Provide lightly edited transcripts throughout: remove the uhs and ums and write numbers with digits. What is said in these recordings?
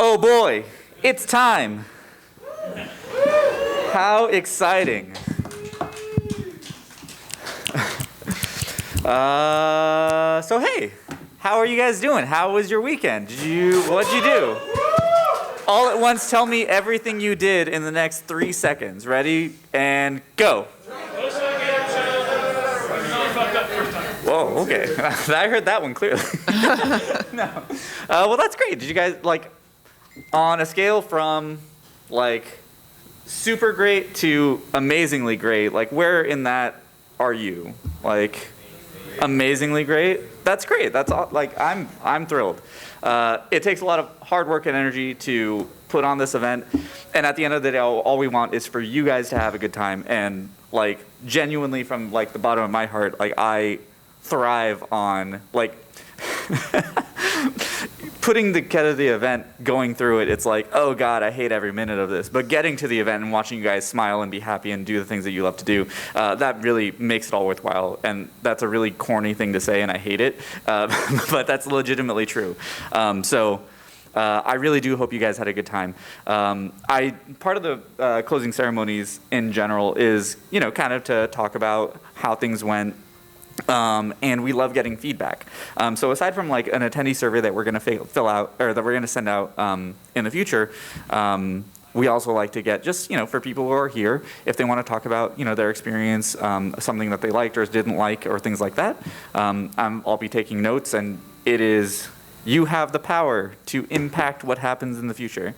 Oh boy, it's time. How exciting. So hey, how are you guys doing? How was your weekend? What'd you do? All at once, tell me everything you did in the next 3 seconds. Ready, and go. Whoa, okay. I heard that one clearly. No. Well, that's great. Did you guys, on a scale from, super great to amazingly great, where in that are you? Amazingly great? That's great. That's all, I'm thrilled. It takes a lot of hard work and energy to put on this event, and at the end of the day, all we want is for you guys to have a good time, and, genuinely from, the bottom of my heart, I thrive on, putting together the event, going through it, it's oh God, I hate every minute of this. But getting to the event and watching you guys smile and be happy and do the things that you love to do, that really makes it all worthwhile. And that's a really corny thing to say, and I hate it, but that's legitimately true. I really do hope you guys had a good time. Part of the closing ceremonies in general is, kind of to talk about how things went. And we love getting feedback. So aside from an attendee survey that we're going to fill out, or that we're going to send out in the future, we also like to get just, for people who are here, if they want to talk about, their experience, something that they liked or didn't like, or things like that. I'll be taking notes, and it is, you have the power to impact what happens in the future.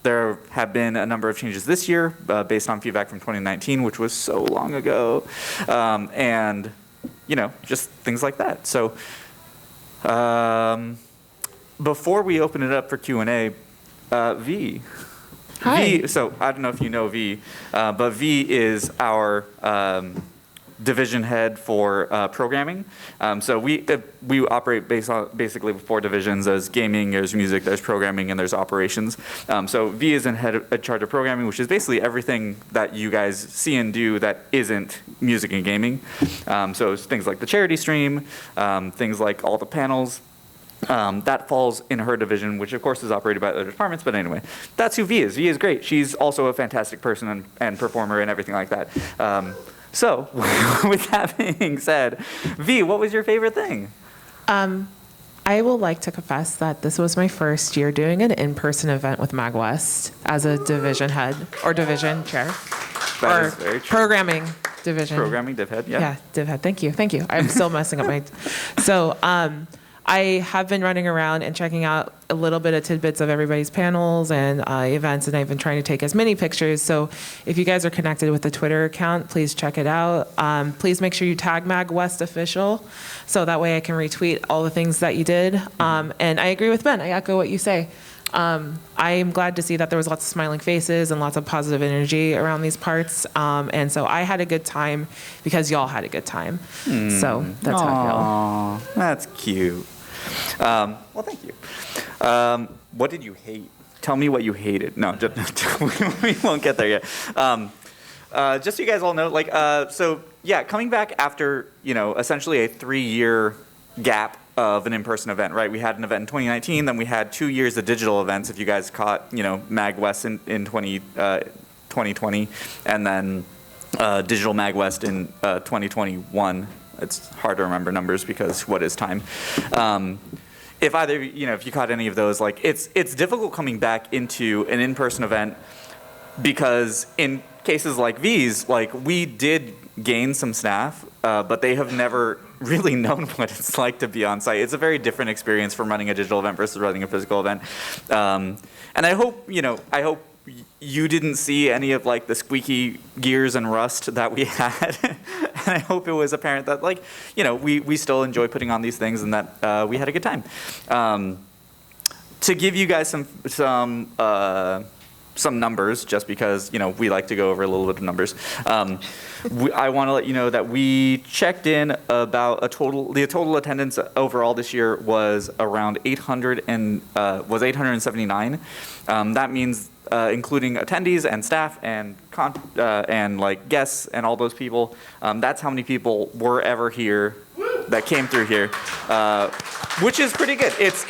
There have been a number of changes this year based on feedback from 2019, which was so long ago, and just things like that. So before we open it up for Q&A, V. Hi. V. So I don't know if you know V, but V is our division head for programming. So we operate basically with 4 divisions. There's gaming, there's music, there's programming, and there's operations. So V is in charge of programming, which is basically everything that you guys see and do that isn't music and gaming. So it's things like the charity stream, things like all the panels. That falls in her division, which of course is operated by other departments, but anyway, that's who V is. V is great. She's also a fantastic person and performer and everything like that. So, with that being said, V, what was your favorite thing? I will like to confess that this was my first year doing an in-person event with MAGWest as a division head or division chair. That is very true. Programming division. Programming div head, yeah. Yeah, div head. Thank you. I'm still messing up my. So, I have been running around and checking out a little bit of tidbits of everybody's panels and events, and I've been trying to take as many pictures. So if you guys are connected with the Twitter account, please check it out. Please make sure you tag MAGWest Official, so that way I can retweet all the things that you did. And I agree with Ben. I echo what you say. I am glad to see that there was lots of smiling faces and lots of positive energy around these parts. And so I had a good time because y'all had a good time. So that's how I feel. That's cute. Well, thank you. What did you hate? Tell me what you hated. No, we won't get there yet. Just so you guys all know, so yeah, coming back after, essentially a 3-year gap of an in-person event, right? We had an event in 2019, then we had 2 years of digital events, if you guys caught, MAGWest in 2020, and then digital MAGWest in 2021. It's hard to remember numbers because what is time? If either, if you caught any of those, it's difficult coming back into an in-person event because in cases like V's, we did gain some staff, but they have never really known what it's like to be on site. It's a very different experience from running a digital event versus running a physical event. And I hope, you didn't see any of the squeaky gears and rust that we had. And I hope it was apparent that we still enjoy putting on these things and that we had a good time. To give you guys some numbers, just because we like to go over a little bit of numbers. I want to let you know that we checked in about the total attendance overall this year was around 879. That means including attendees and staff and guests and all those people. That's how many people were ever here that came through here, which is pretty good. It's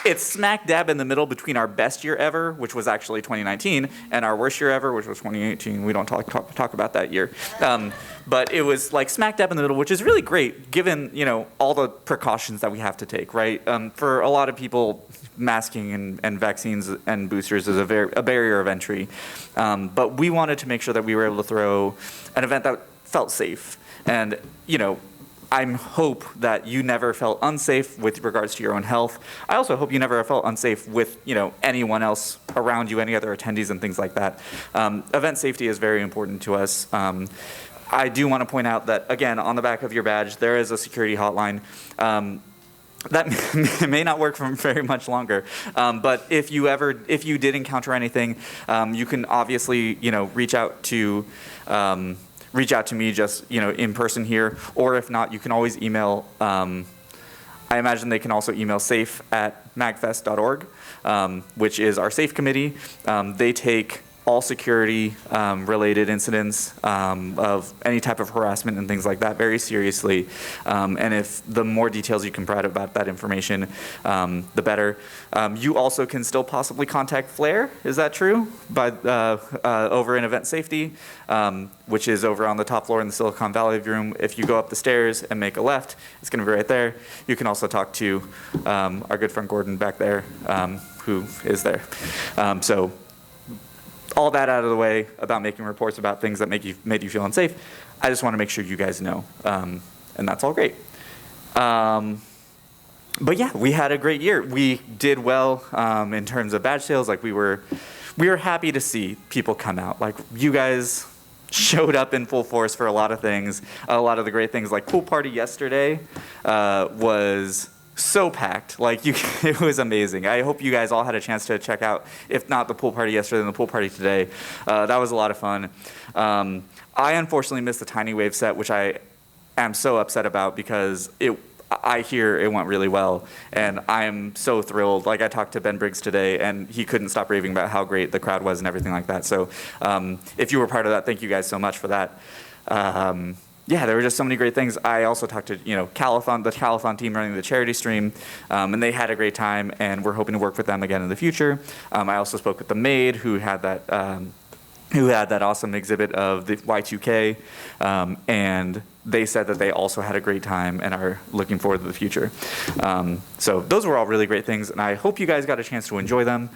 it's smack dab in the middle between our best year ever, which was actually 2019, and our worst year ever, which was 2018. We don't talk about that year. But it was like smack dab in the middle, which is really great given, all the precautions that we have to take, right? For a lot of people, masking and vaccines and boosters is a barrier of entry. But we wanted to make sure that we were able to throw an event that felt safe. And, I hope that you never felt unsafe with regards to your own health. I also hope you never felt unsafe with, anyone else around you, any other attendees and things like that. Event safety is very important to us. I do want to point out that, again, on the back of your badge, there is a security hotline. That may not work for very much longer, but if you did encounter anything, you can obviously, reach out to me just, in person here, or if not, you can always email. I imagine they can also email safe@magfest.org, which is our safe committee. They take all security related incidents of any type of harassment and things like that very seriously. And if the more details you can provide about that information, the better. You also can still possibly contact Flair, is that true? Over in event safety, which is over on the top floor in the Silicon Valley room. If you go up the stairs and make a left, it's gonna be right there. You can also talk to our good friend Gordon back there, who is there. So all that out of the way about making reports about things that made you feel unsafe. I just want to make sure you guys know, and that's all great. But yeah, we had a great year. We did well in terms of badge sales. Like we were happy to see people come out. Like you guys showed up in full force for a lot of things. A lot of the great things, like pool party yesterday, was so packed. It was amazing. I hope you guys all had a chance to check out, if not the pool party yesterday, then the pool party today. That was a lot of fun. I unfortunately missed the Tiny Wave set, which I am so upset about because I hear it went really well, and I am so thrilled. Like I talked to Ben Briggs today, and he couldn't stop raving about how great the crowd was and everything like that. So if you were part of that, thank you guys so much for that. Yeah, there were just so many great things. I also talked to, the Calathon team running the charity stream, and they had a great time, and we're hoping to work with them again in the future. I also spoke with the Maid, who had that awesome exhibit of the Y2K, and they said that they also had a great time and are looking forward to the future. So those were all really great things, and I hope you guys got a chance to enjoy them.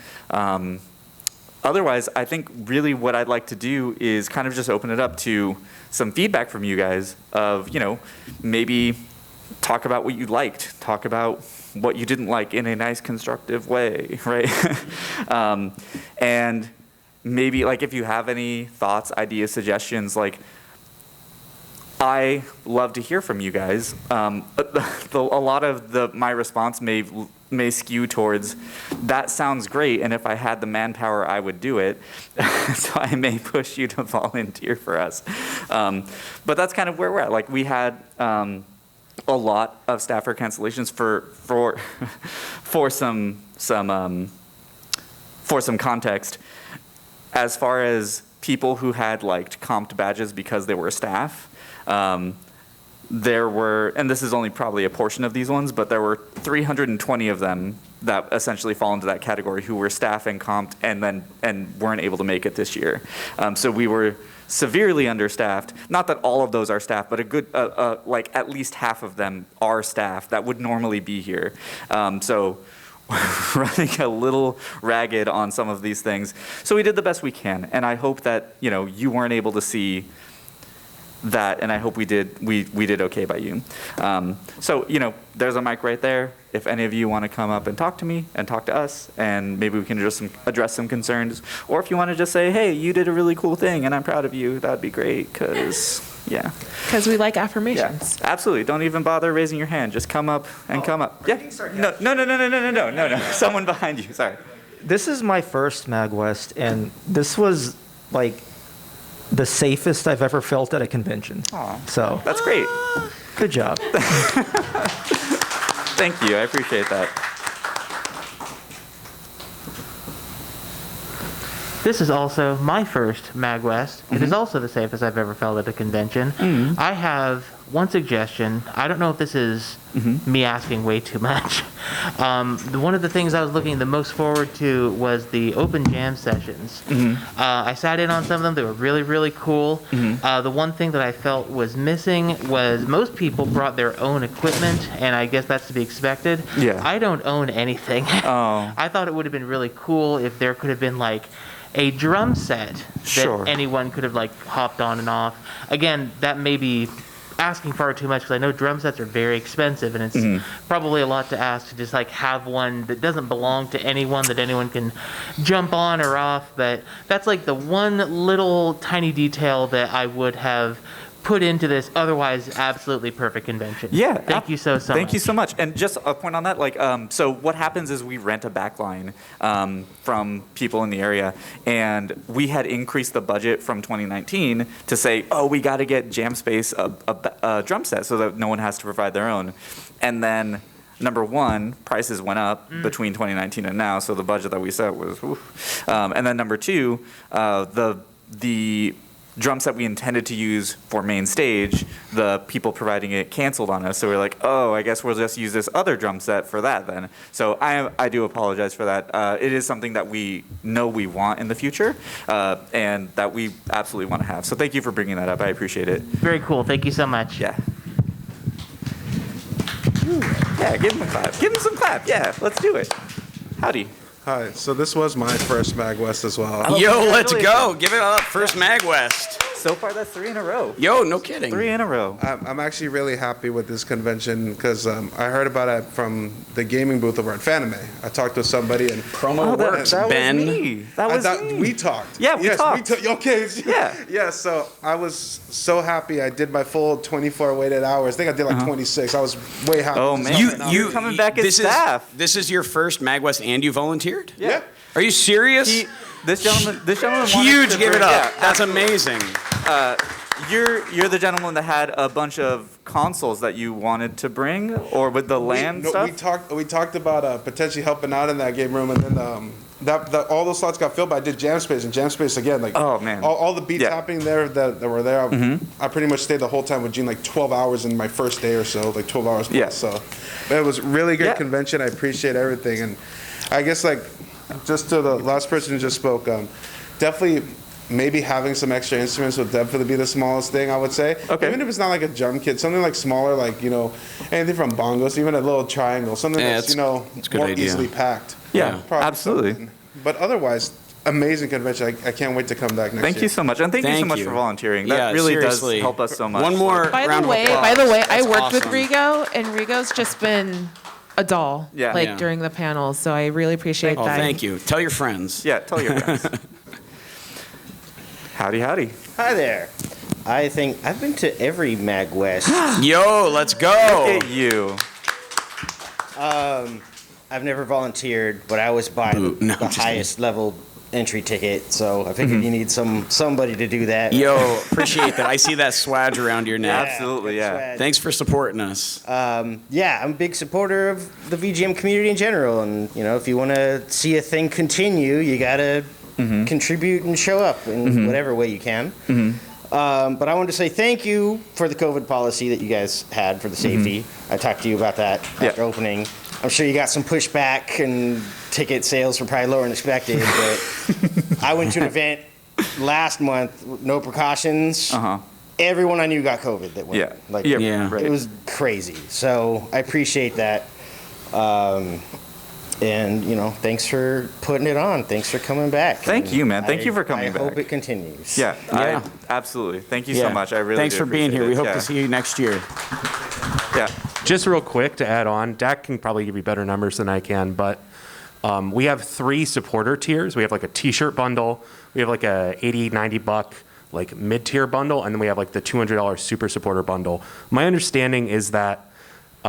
Otherwise, I think really what I'd like to do is kind of just open it up to some feedback from you guys of, maybe talk about what you liked, talk about what you didn't like in a nice, constructive way, right? And maybe if you have any thoughts, ideas, suggestions, I love to hear from you guys. A lot of my response may skew towards, that sounds great, and if I had the manpower, I would do it. So I may push you to volunteer for us. But that's kind of where we're at. We had a lot of staffer cancellations for some context. As far as people who had comped badges because they were staff, there were, and this is only probably a portion of these ones, but there were 320 of them that essentially fall into that category who were staff and comped and weren't able to make it this year. So we were severely understaffed. Not that all of those are staff, but a good, at least half of them are staff that would normally be here. So running a little ragged on some of these things. So we did the best we can, and I hope that you weren't able to see that, and I hope we did okay by you. So there's a mic right there. If any of you want to come up and talk to me and talk to us, and maybe we can address some concerns, or if you want to just say, hey, you did a really cool thing and I'm proud of you, that'd be great, because we like affirmations. Yeah, absolutely. Don't even bother raising your hand. Just come up and come up. Yeah. No. Someone behind you. Sorry. This is my first MAGWest, and this was the safest I've ever felt at a convention. Aw, so that's great. Good job. Thank you. I appreciate that. This is also my first MAGWest. It is also the safest I've ever felt at a convention. I have one suggestion. I don't know if this is me asking way too much. One of the things I was looking the most forward to was the open jam sessions. I sat in on some of them. They were really, really cool. The one thing that I felt was missing was most people brought their own equipment, and I guess that's to be expected. Yeah. I don't own anything. Oh. I thought it would have been really cool if there could have been like a drum set that Sure. anyone could have like hopped on and off. Again, that may be asking far too much because I know drum sets are very expensive, and it's probably a lot to ask to just like have one that doesn't belong to anyone that anyone can jump on or off. But that's like the one little tiny detail that I would have put into this otherwise absolutely perfect convention. Yeah. Thank you so much. Thank you so much. And just a point on that, like, so what happens is we rent a backline from people in the area, and we had increased the budget from 2019 to say, oh, we got to get Jam Space a drum set so that no one has to provide their own. And then number one, prices went up between 2019 and now, so the budget that we set was, and then number two, the drum set we intended to use for main stage, the people providing it canceled on us. So we're like, oh, I guess we'll just use this other drum set for that then. So I do apologize for that. It is something that we know we want in the future, and that we absolutely want to have. So thank you for bringing that up. I appreciate it. Very cool. Thank you so much. Yeah. Yeah, give him a clap. Give him some clap. Yeah, let's do it. Howdy. Hi, so this was my first MAGWest as well. Oh, Yo, let's go. congratulations. Give it up. First MAGWest. So far, that's 3 in a row. Yo, no kidding. 3 in a row. I'm actually really happy with this convention because I heard about it from the gaming booth over at Fanime. I talked to somebody and Promo works, that Ben. was me. That was me. we talked. Yeah, we yes, talked. Okay. Yeah. Yeah, so I was so happy. I did my full 24 weighted hours. I think I did like 26. I was way happy. Oh, Just man. helping out. You coming back as staff. This is your first MAGWest and you volunteered? Yeah. Are you serious? This gentleman wanted Huge, to give it bring- up. yeah, That's amazing. You're the gentleman that had a bunch of consoles that you wanted to bring, or with the land stuff. We talked about potentially helping out in that game room, and then all those slots got filled. But I did Jam Space, and Jam Space again, like Oh, man. all the beats Yeah. happening there that were there. I pretty much stayed the whole time with Gene, like 12 hours in my first day or so, like 12 hours plus. Yeah. So but it was a really good Yeah. convention. I appreciate everything, and I guess like just to the last person who just spoke, definitely. Maybe having some extra instruments would definitely be the smallest thing, I would say. Okay. Even if it's not like a drum kit, something like smaller, like, anything from bongos, even a little triangle, something Yeah, that's, it's a good more idea. easily packed. Yeah, Probably absolutely. something. But otherwise, amazing convention. I can't wait to come back next year. Thank you so much, and thank you so Thank much you. for volunteering. That Yeah, really seriously. does help us so much. One more By round the of way, applause. I That's worked with awesome. Rigo, and Rigo's just been a doll, Yeah. like Yeah. during the panels. So I really appreciate Oh, that. thank you. Tell your friends. Yeah, tell your friends. Howdy, howdy. Hi there. I think I've been to every MAGWest. Yo, let's go. Look at you. I've never volunteered, but I always buy Boo. No, the I'm just highest level entry ticket. So I figured you need somebody to do that. Yo, appreciate that. I see that swag around your neck. Absolutely, yeah. swag. Thanks for supporting us. Yeah, I'm a big supporter of the VGM community in general, and if you want to see a thing continue, you gotta contribute and show up in whatever way you can. But I wanted to say thank you for the COVID policy that you guys had for the safety. I talked to you about that after opening. I'm sure you got some pushback and ticket sales were probably lower than expected, but I went to an event last month, no precautions. Everyone I knew got COVID that went. Yeah. Yeah. Right. It was crazy. So I appreciate that. And, thanks for putting it on. Thanks for coming back. Thank And you, man. Thank you for coming I back. hope it continues. Yeah, Yeah. Absolutely. Thank you so much. I really Thanks do for being appreciate here. We it. hope Yeah. to see you next year. Yeah. Just real quick to add on, Dak can probably give you better numbers than I can, but we have 3 supporter tiers. We have like a t-shirt bundle, we have like a $80, $90 like mid-tier bundle, and then we have like the $200 super supporter bundle. My understanding is that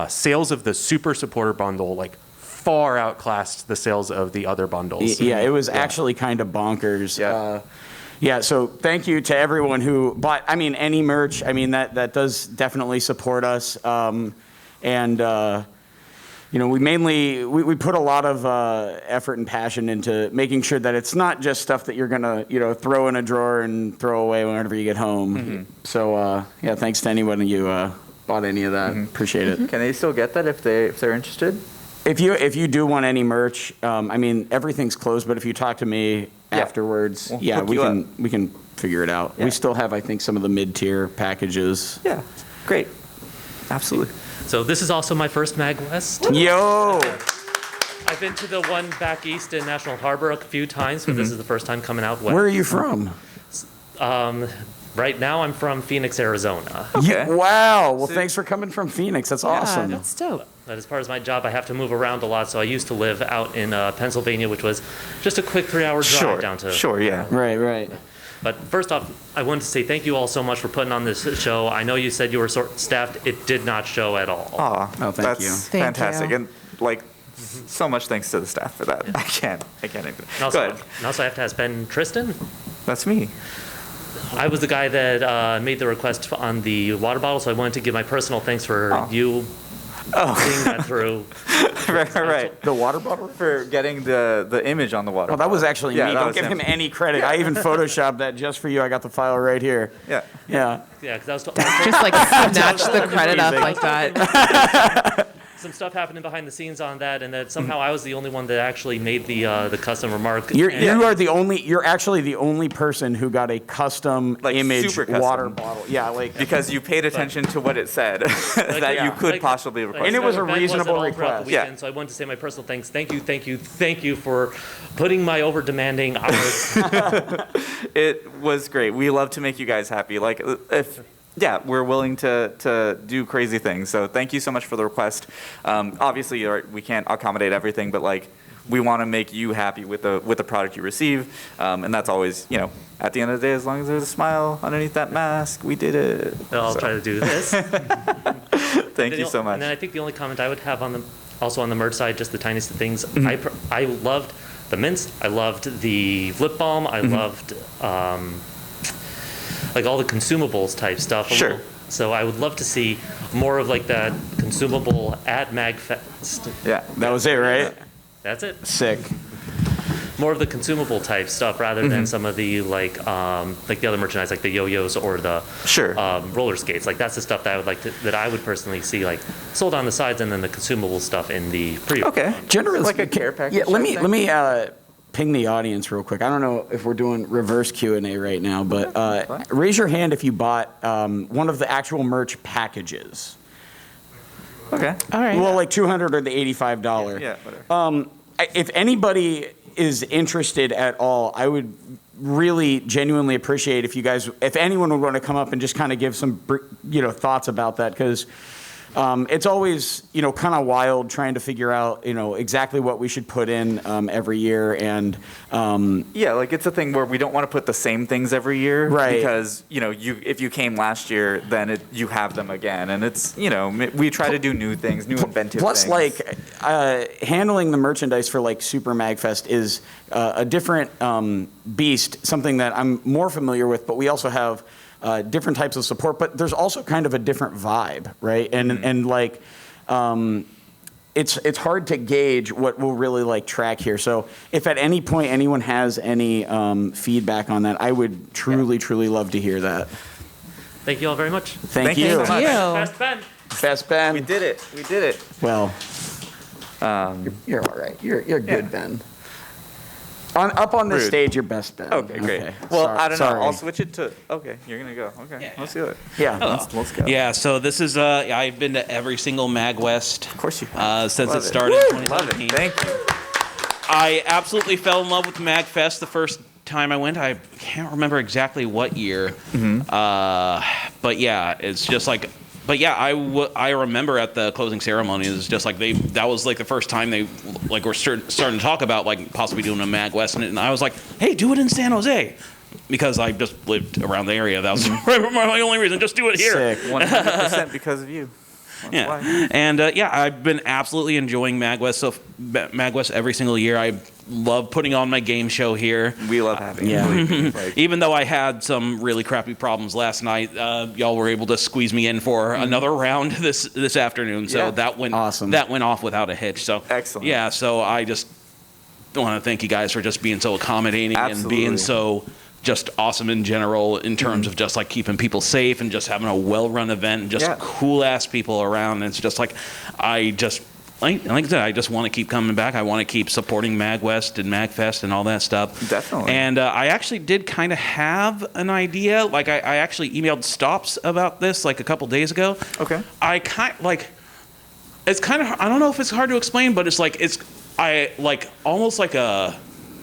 sales of the super supporter bundle like far outclassed the sales of the other bundles. Yeah, it was actually kind of bonkers. Yeah. So thank you to everyone who bought, any merch. That does definitely support us. We put a lot of effort and passion into making sure that it's not just stuff that you're going to, throw in a drawer and throw away whenever you get home. So, thanks to anyone of you bought any of that. Appreciate it. Can they still get that if they're interested? If you do want any merch, I mean, everything's closed, but if you talk to me afterwards, We'll yeah, hook we you can up. we can figure it out. Yeah. We still have, I think, some of the mid-tier packages. Yeah, great. Absolutely. So this is also my first MAGWest. Yo! I've been to the one back east in National Harbor a few times, but this is the first time coming out west. Where are you from? Right now I'm from Phoenix, Arizona. Okay. Wow. Well, thanks for coming from Phoenix. That's Yeah, awesome. that's dope. But as part of my job, I have to move around a lot, so I used to live out in Pennsylvania, which was just a quick 3-hour drive down to. Sure, yeah. Right. But first off, I wanted to say thank you all so much for putting on this show. I know you said you were Mm-hmm. staffed. It did not show at all. Aw, Oh, thank that's you. Thank fantastic. you. And like, so much thanks to the staff for that. I can't even. And also, Go ahead. and also I have to ask Ben Tristan. That's me. I was the guy that made the request on the water bottle, so I wanted to give my personal thanks for you seeing that through. right. The water bottle? For getting the image on the water. Oh, that was actually Yeah, me. that Don't was give him him. any credit. I even photoshopped that just for you. I got the file right here. Yeah. Yeah. Yeah, because I was Just like snatch the credit up like that. some stuff happening behind the scenes on that, and that somehow I was the only one that actually made the custom remark. You're, And- you are the only. You're actually the only person who got a custom Like, image super custom. water bottle. Yeah, like Because you paid attention to what it said that yeah. you could Like- possibly like request. And it was a Ben reasonable all throughout request. the Yeah. weekend, so I wanted to say my personal thanks. Thank you for putting my over-demanding hours. It was great. We love to make you guys happy. Like, yeah, we're willing to do crazy things. So thank you so much for the request. Obviously, we can't accommodate everything, but like, we want to make you happy with the product you receive, and that's always, at the end of the day, as long as there's a smile underneath that mask, we did it. I'll So, try to do this. Thank you so much. And then I think the only comment I would have on the merch side, just the tiniest of things. Mm-hmm. I loved the mints. I loved the lip balm. I Mm-hmm. loved like all the consumables type stuff. Sure. So I would love to see more of like that consumable at MAGFest. Yeah. that was it, right? That's it. Sick. More of the consumable type stuff rather Mm-hmm. than some of the like the other merchandise like the yo-yos or the Sure. roller skates. Like that's the stuff that I would that I would personally see like sold on the sides, and then the consumable stuff in the pre. Okay. Generally, Like a care package Yeah, let type me ping the audience real quick. I don't know if we're doing reverse Q&A right now, but raise your hand if you bought one of the actual merch packages. Okay. All right. Well, like $200 or the $85. Yeah, whatever. If anybody is interested at all, I would really genuinely appreciate if anyone would want to come up and just kind of give some thoughts about that, because it's always kind of wild trying to figure out exactly what we should put in every year, and Yeah, like it's a thing where we don't want to put the same things every year, Right. Because if you came last year, then you have them again, and it's we try to do new things, new inventive plus things. like handling the merchandise for like Super MAGFest is a different beast, something that I'm more familiar with, but we also have different types of support, but there's also kind of a different vibe, right? And like, it's hard to gauge what we'll really like track here. So if at any point anyone has any feedback on that, I would truly love to hear that. Thank you all very much. Thank you. so much. Best Ben. Best Ben. We did it. Well, you're all right. You're good, Ben. Up on the Rude. stage, you're best Ben. Okay, great. Well, I don't know. I'll switch it to. Okay, you're gonna go. Okay, let's do it. Yeah. Let's go. Yeah, so this is, I've been to every single MAGWest Of course you have. since Love it it. started in Love 2017. it. Thank you. I absolutely fell in love with MAGFest the first time I went. I can't remember exactly what year. But yeah, it's just like, but yeah, I remember at the closing ceremonies, it's just like that was like the first time they like were starting to talk about like possibly doing a MAGWest, and I was like, hey, do it in San Jose. Because I just lived around the area. That was my only reason. Just do it here. Sick. 100% because of you. That's Yeah, why. and yeah, I've been absolutely enjoying MAGWest. So MAGWest every single year. I love putting on my game show here. We love having Yeah. you. Believe me. Like, Even though I had some really crappy problems last night, y'all were able to squeeze me in for another round this afternoon. So Yeah. that went Awesome. That went off without a hitch. So Excellent. Yeah, so I just want to thank you guys for just being so accommodating and Absolutely. being so just awesome in general in terms of just like keeping people safe and just having a well-run event and just cool ass people around. And it's just like, like I said, I just want to keep coming back. I want to keep supporting MAGWest and MAGFest and all that stuff. Definitely. And I actually did kind of have an idea. Like I actually emailed Stops about this like a couple days ago. Okay. It's kind of, I don't know if it's hard to explain, but it's like, almost like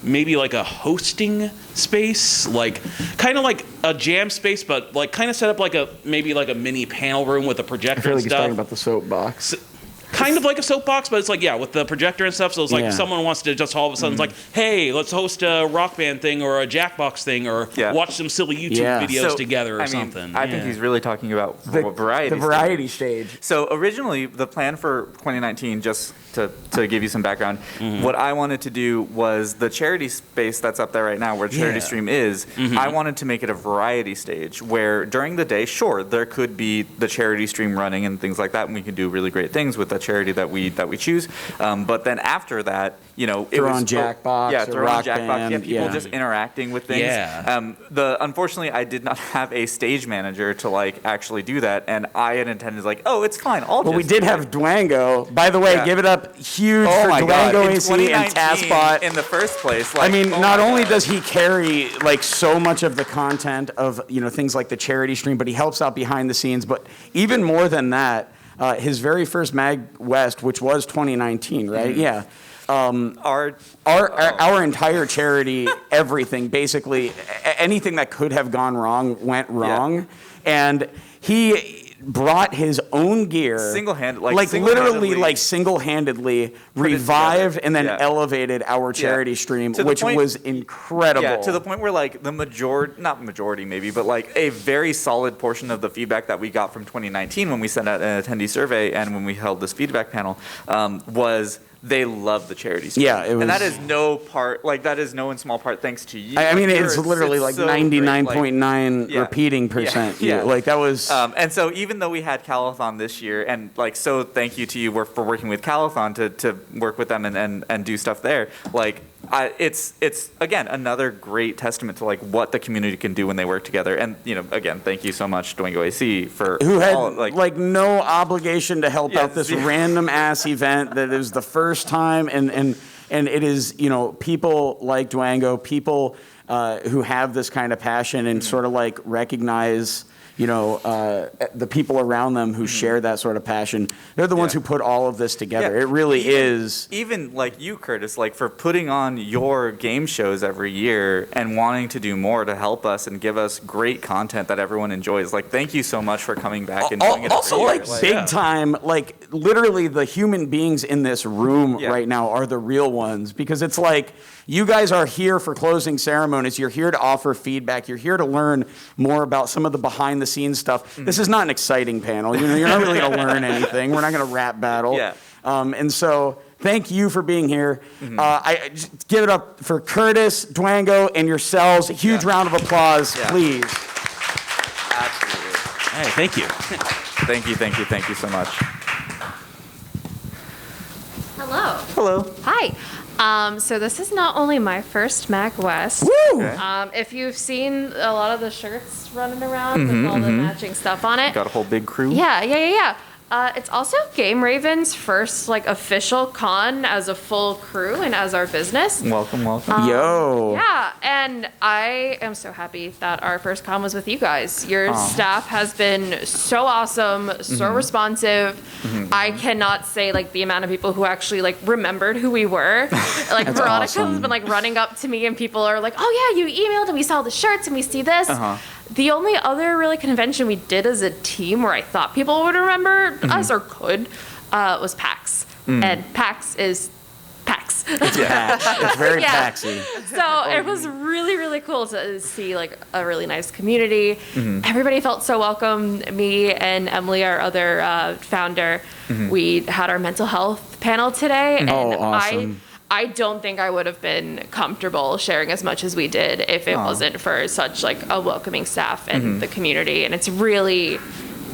maybe like a hosting space, like kind of like a jam space, but like kind of set up like maybe like a mini panel room with a projector I feel like and he's stuff. talking about the soapbox. Kind of like a soapbox, but it's like, with the projector and stuff. So it's like someone wants to just all of a sudden, it's like, hey, let's host a rock band thing or a Jackbox thing or watch some silly YouTube videos together or something. I think he's really talking about The variety stage. So originally, the plan for 2019, just to give you some background, what I wanted to do was the charity space that's up there right now, where Charity Stream is. I wanted to make it a variety stage where during the day, sure, there could be the charity stream running and things like that, and we could do really great things with the charity that we choose. But then after that, it throw was on Jackbox, throw on Jackbox, people just interacting with things. Unfortunately, I did not have a stage manager to like actually do that, and I had intended like, oh, it's fine. We did have Dwango. By the way, give it up huge for Dwango AC and Taskbot. In the first place. Like, I mean, not only does he carry like so much of the content of things like the charity stream, but he helps out behind the scenes. But even more than that, his very first MAGWest, which was 2019, right? Yeah. Our entire charity, everything, basically, anything that could have gone wrong went wrong. And he brought his own gear, single-handedly revived and then elevated our charity stream, which was incredible. Yeah, to the point where like the not majority maybe, but like a very solid portion of the feedback that we got from 2019 when we sent out an attendee survey and when we held this feedback panel was they love the charity stream. Yeah, it was, and that is no in small part thanks to you. I mean, it's literally like 99.9 repeating percent. Like that was. And so even though we had Calathon this year, and like so, thank you to you for working with Calathon to work with them and do stuff there. Like it's again another great testament to like what the community can do when they work together. And again, thank you so much, Dwango AC, for who had like no obligation to help out this random ass event that is the first time, and it is people like Dwango, people who have this kind of passion and sort of like recognize the people around them who share that sort of passion. They're the ones who put all of this together. It really is. Even like you, Curtis, like for putting on your game shows every year and wanting to do more to help us and give us great content that everyone enjoys. Like, thank you so much for coming back and doing it also every year. like big time, like literally the human beings in this room right now are the real ones, because it's like you guys are here for closing ceremonies. You're here to offer feedback. You're here to learn more about some of the behind the scenes stuff. This is not an exciting panel. You're not really going to learn anything. We're not going to rap battle. And so thank you for being here. I just give it up for Curtis, Dwango, and yourselves. A huge round of applause, please. Absolutely. Hey, thank you. Thank you so much. Hello. Hello. Hi. So this is not only my first MAGWest. Woo! If you've seen a lot of the shirts running around with all the matching stuff on it. Got a whole big crew. Yeah. It's also Game Raven's first official con as a full crew and as our business. Welcome. Yo. Yeah, and I am so happy that our first con was with you guys. Your staff has been so awesome, so responsive. I cannot say the amount of people who actually remembered who we were. Veronica has been running up to me and people are like, "Oh yeah, you emailed and we saw the shirts and we see this." The only other really convention we did as a team where I thought people would remember us or could was PAX. And PAX is PAX. It's very Paxy. So it was really, really cool to see a really nice community. Everybody felt so welcome. Me and Emily, our other founder, we had our mental health panel today. And awesome. I don't think I would have been comfortable sharing as much as we did if it wasn't for such a welcoming staff and the community. And it's really,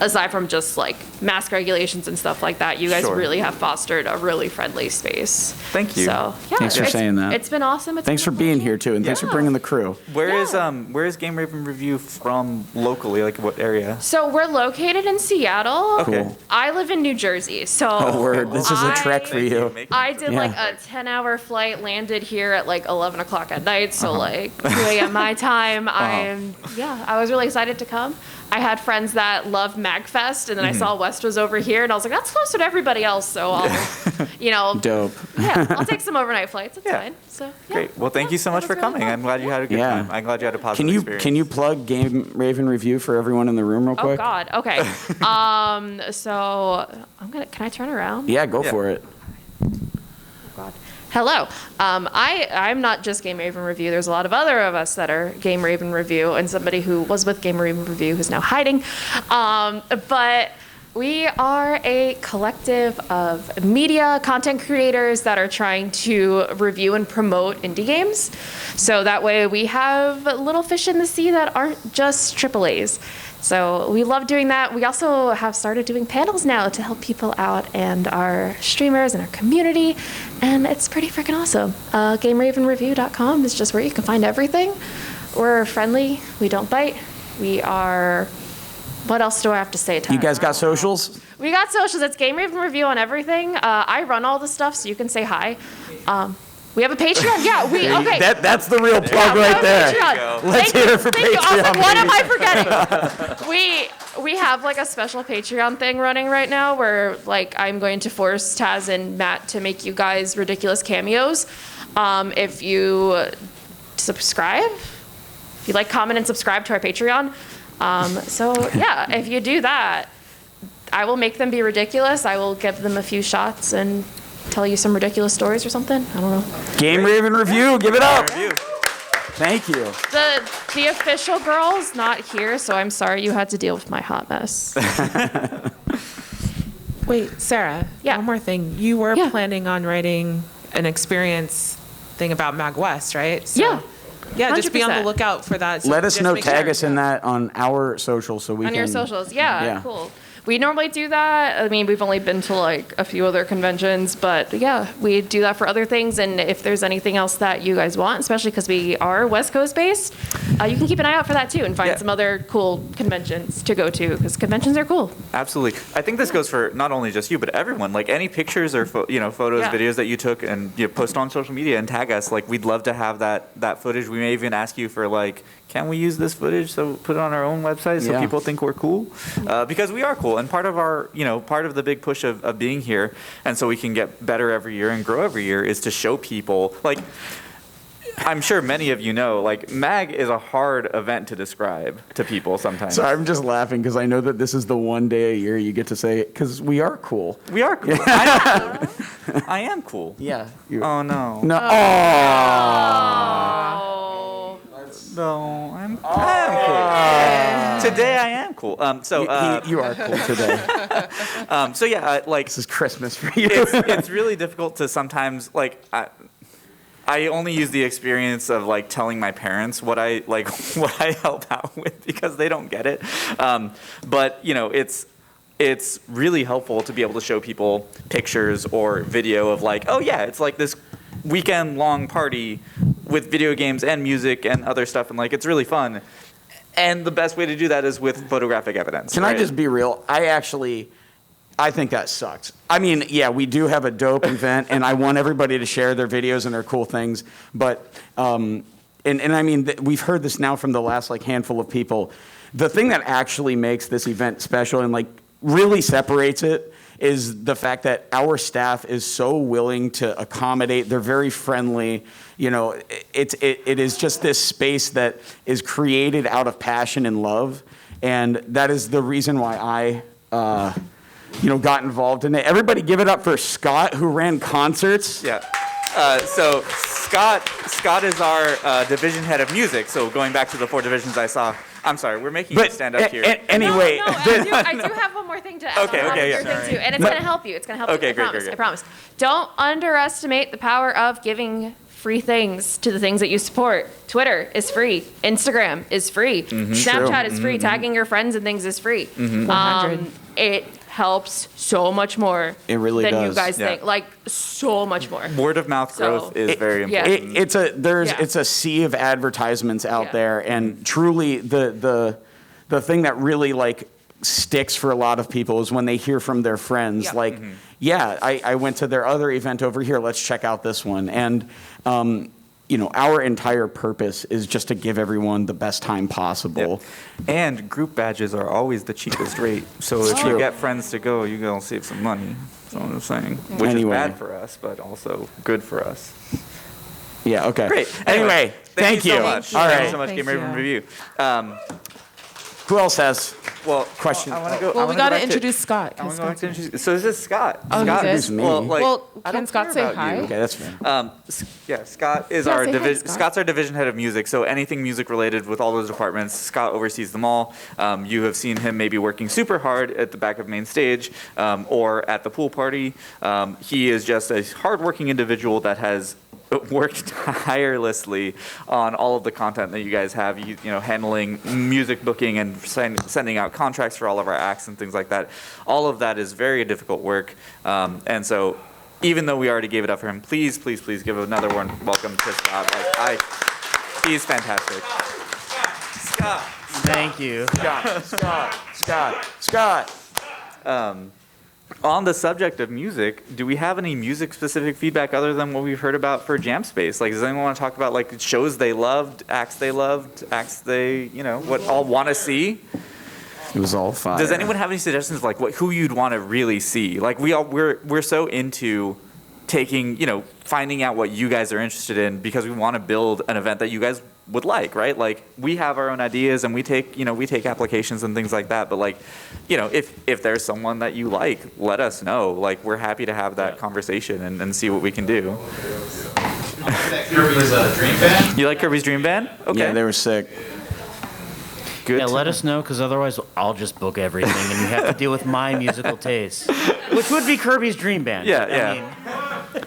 aside from just like mask regulations and stuff like that, you guys Sure. really have fostered a really friendly space. Thank you. So yeah, Thanks for saying that. It's been awesome. Thanks for being here too, and thanks for bringing the crew. Where is Game Raven Review from locally? Like what area? So we're located in Seattle. Okay. Cool. I live in New Jersey, so Oh, word. This is a trek for you. I did Yeah. like a 10-hour flight, landed here at like 11 o'clock at night, so like 2 Uh-huh. a.m. my time. I was really excited to come. I had friends that loved MAGFest, and then I saw West was over here, and I was like, that's closer to everybody else, so I'll, Dope. I'll take some overnight flights. It's fine. So yeah. Great. Well, thank you so much That for was really coming. fun. I'm glad you had a good Yeah. time. I'm glad you had a positive experience. Can you plug Game Raven Review for everyone in the room real Oh quick? God. Okay. So Can I turn around? Yeah, go for it. God. Hello. I'm not just Game Raven Review. There's a lot of other of us that are Game Raven Review, and somebody who was with Game Raven Review who's now hiding. But we are a collective of media content creators that are trying to review and promote indie games. So that way we have little fish in the sea that aren't just AAAs. So we love doing that. We also have started doing panels now to help people out and our streamers and our community, and it's pretty freaking awesome. GameRavenReview.com is just where you can find everything. We're friendly. We don't bite. We are... What else do I have to say, Tyler? You guys got socials? We got socials. It's Game Raven Review on everything. I run all the stuff, so you can say hi. We have a Patreon. Yeah, okay. That's the real plug we right have a there. Patreon. Let's hear it for Thank you. I was like, Patreon, what am baby. I forgetting? We have like a special Patreon thing running right now where like I'm going to force Taz and Matt to make you guys ridiculous cameos. If you subscribe, if you like, comment, and subscribe to our Patreon. If you do that, I will make them be ridiculous. I will give them a few shots and tell you some ridiculous stories or something. I don't know. Game Raven Review, give it up. Thank you. The official girl's not here, so I'm sorry you had to deal with my hot mess. Wait, Sarah. Yeah. One more thing. You were Yeah. planning on writing an experience thing about MAGWest, right? Yeah. Yeah, just be on the 100%. lookout for that. So Let us just know, make tag sure. us in that on our socials so we On can. your socials. Yeah, Yeah. cool. We normally do that. I mean, we've only been to like a few other conventions, but yeah, we do that for other things. And if there's anything else that you guys want, especially because we are West Coast based, you can keep an eye out for that too and find Yeah. some other cool conventions to go to because conventions are cool. Absolutely. I think this goes for not only just you, but everyone. Like any pictures or photos, Yeah. videos that you took and post on social media and tag us. Like we'd love to have that footage. We may even ask you for like, can we use this footage? So put it on our own website so Yeah. people think we're cool, because we are cool. And part of our part of the big push of being here, and so we can get better every year and grow every year, is to show people like. I'm sure many of you know, like, MAG is a hard event to describe to people sometimes. So I'm just laughing because I know that this is the one day a year you get to say it because we are cool. We are cool. I am cool. Yeah. Oh, no. No. Oh. No, I am cool. Today I am cool. You are cool today. Like This is Christmas for you. it's really difficult to sometimes like. I only use the experience of like telling my parents what I help out with because they don't get it. But it's really helpful to be able to show people pictures or video of like, oh yeah, it's like this weekend long party with video games and music and other stuff, and like it's really fun. And the best way to do that is with photographic evidence. Can right? I just be real? I think that sucks. I mean, yeah, we do have a dope event, and I want everybody to share their videos and their cool things. But, and I mean, we've heard this now from the last like handful of people. The thing that actually makes this event special and like really separates it is the fact that our staff is so willing to accommodate. They're very friendly. It is just this space that is created out of passion and love, and that is the reason why I. Got involved in it. Everybody give it up for Scott, who ran concerts. Yeah. So Scott is our division head of music. So going back to the 4 divisions I saw I'm sorry, we're making you But stand up here. anyway, No, I do have one more thing to add Okay, on top okay, of your yeah. thing too, and it's going to help you. It's going to help Okay, you. great, I promise. great. I promise. Don't underestimate the power of giving free things to the things that you support. Twitter is free. Instagram is free. Snapchat is free. Tagging your friends and things is free. 100. It helps so much more It really than you does. guys Yeah. think. Like, so much more. Word of mouth So- growth is very yeah. important. It's a sea of advertisements out Yeah. there, and truly the thing that really like sticks for a lot of people is when they hear from their friends, Yeah. like, yeah, I went to their other event over here. Let's check out this one. And our entire purpose is just to give everyone the best time possible. And group badges are always the cheapest rate. So if True. you get friends to go, you're going to save some money. That's what I'm saying. Which Anyway. is bad for us, but also good for us. Yeah. Okay. Great. Anyway, thank you. so much. All Thank right. you so much, Thank Game Raven you. Review. Who else has? Well, Question. I want to go. Well, we got to introduce Scott. I 'cause wanna go back Scott's to introduce. So this is Scott. Oh, he Scott did? is- Well, like, Well, I can don't Scott care say about hi? you. Okay, that's fair. Yeah, Scott is Yeah, our say hi, division. Scott. Scott's our division head of music. So anything music related with all those departments, Scott oversees them all. You have seen him maybe working super hard at the back of main stage or at the pool party. He is just a hardworking individual that has worked tirelessly on all of the content that you guys have, handling music booking and sending out contracts for all of our acts and things like that. All of that is very difficult work. And so even though we already gave it up for him, please, please, please give another one welcome to Scott. He's fantastic. Scott. Thank you. Scott. On the subject of music, do we have any music-specific feedback other than what we've heard about for Jam Space? Like, does anyone want to talk about like shows they loved, acts they what all want to see? It was all fire. Does anyone have any suggestions of like who you'd want to really see? Like we're so into taking, finding out what you guys are interested in because we want to build an event that you guys would like, right? Like we have our own ideas and we take applications and things like that. But like, if there's someone that you like, let us know. Like we're happy to have that conversation and see what we can do. Kirby's Dream Band? You like Kirby's Dream Band? Okay. Yeah, they were sick. Good. Yeah, let us know, because otherwise I'll just book everything, and you have to deal with my musical taste, which would be Kirby's Dream Band. Yeah, I yeah. mean,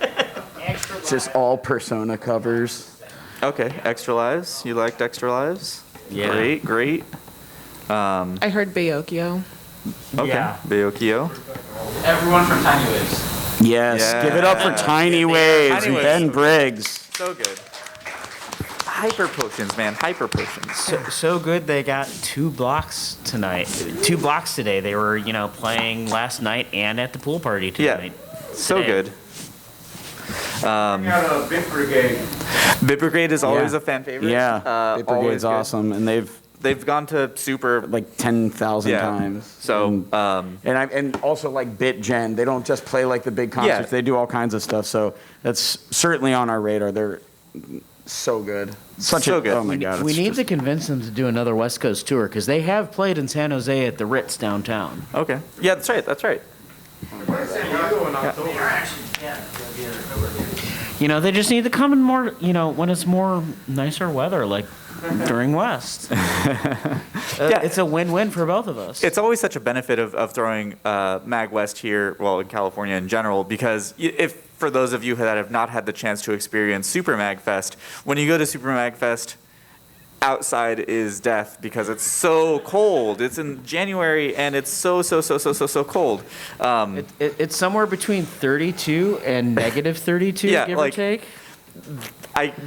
It's just all Persona covers. Okay. Extra Lives. You liked Extra Lives? Yeah. Great. I heard Bayokio. Okay. Yeah. Bayokio. everyone from Tiny Waves. Yes. Give it up for Tiny Waves Tiny and Waves. Ben Briggs. So good. Hyper potions, man. Hyper potions. So good they got 2 blocks tonight. 2 blocks today. They were, playing last night and at the pool party tonight. So Today. good. Big Brigade. Bit Brigade is always Yeah. a fan favorite. Yeah. Big always Brigade's good. awesome, and They've gone to super. like 10,000 Yeah. times. So, and also like BitGen, they don't just play like the big concerts; Yeah. they do all kinds of stuff. So that's certainly on our radar. They're so good, So good. Oh my god, We it's need just- to convince them to do another West Coast tour, because they have played in San Jose at the Ritz downtown. okay. Yeah, that's right. That's right. They just need to come in more, when it's more nicer weather, like during West. It's a win-win for both of us. It's always such a benefit of throwing MAGWest here, well, in California in general, because if for those of you that have not had the chance to experience Super MAGFest, when you go to Super MAGFest, outside is death because it's so cold. It's in January and it's so cold. It's somewhere between 32 and negative 32, Yeah, give like, or take.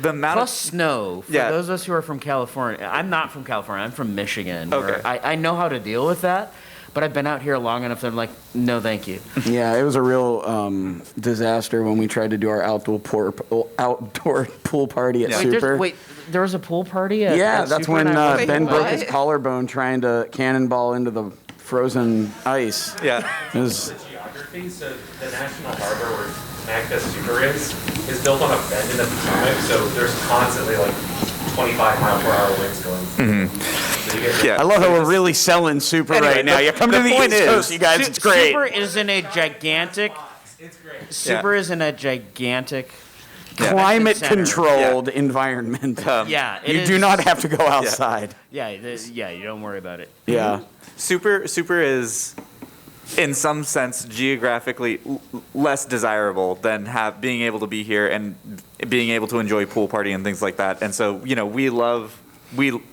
The amount Plus snow. For Yeah. those of us who are from California, I'm not from California. I'm from Michigan. Okay. Where I know how to deal with that, but I've been out here long enough that I'm like, no, thank you. Yeah, it was a real disaster when we tried to do our outdoor pool party at Super. There was a pool party at Yeah, at that's Super when and I wasn't Ben invited? broke his collarbone trying to cannonball into the frozen ice. Yeah. It was, Geography, so the National Harbor where MAGFest Super is built on a bend in the Potomac, so there's constantly like 25-mile-per-hour winds going. So you get Yeah. I love how we're really selling Super Anyway, right now. the- You're coming to the the point East is- Coast, you guys. It's great. Super is in a gigantic. It's great. Super is in a gigantic climate center. controlled environment. Yeah, it You is. do not have to go outside. Yeah, you don't worry about it. Yeah. Super is, in some sense, geographically less desirable than being able to be here and being able to enjoy pool party and things like that. And so,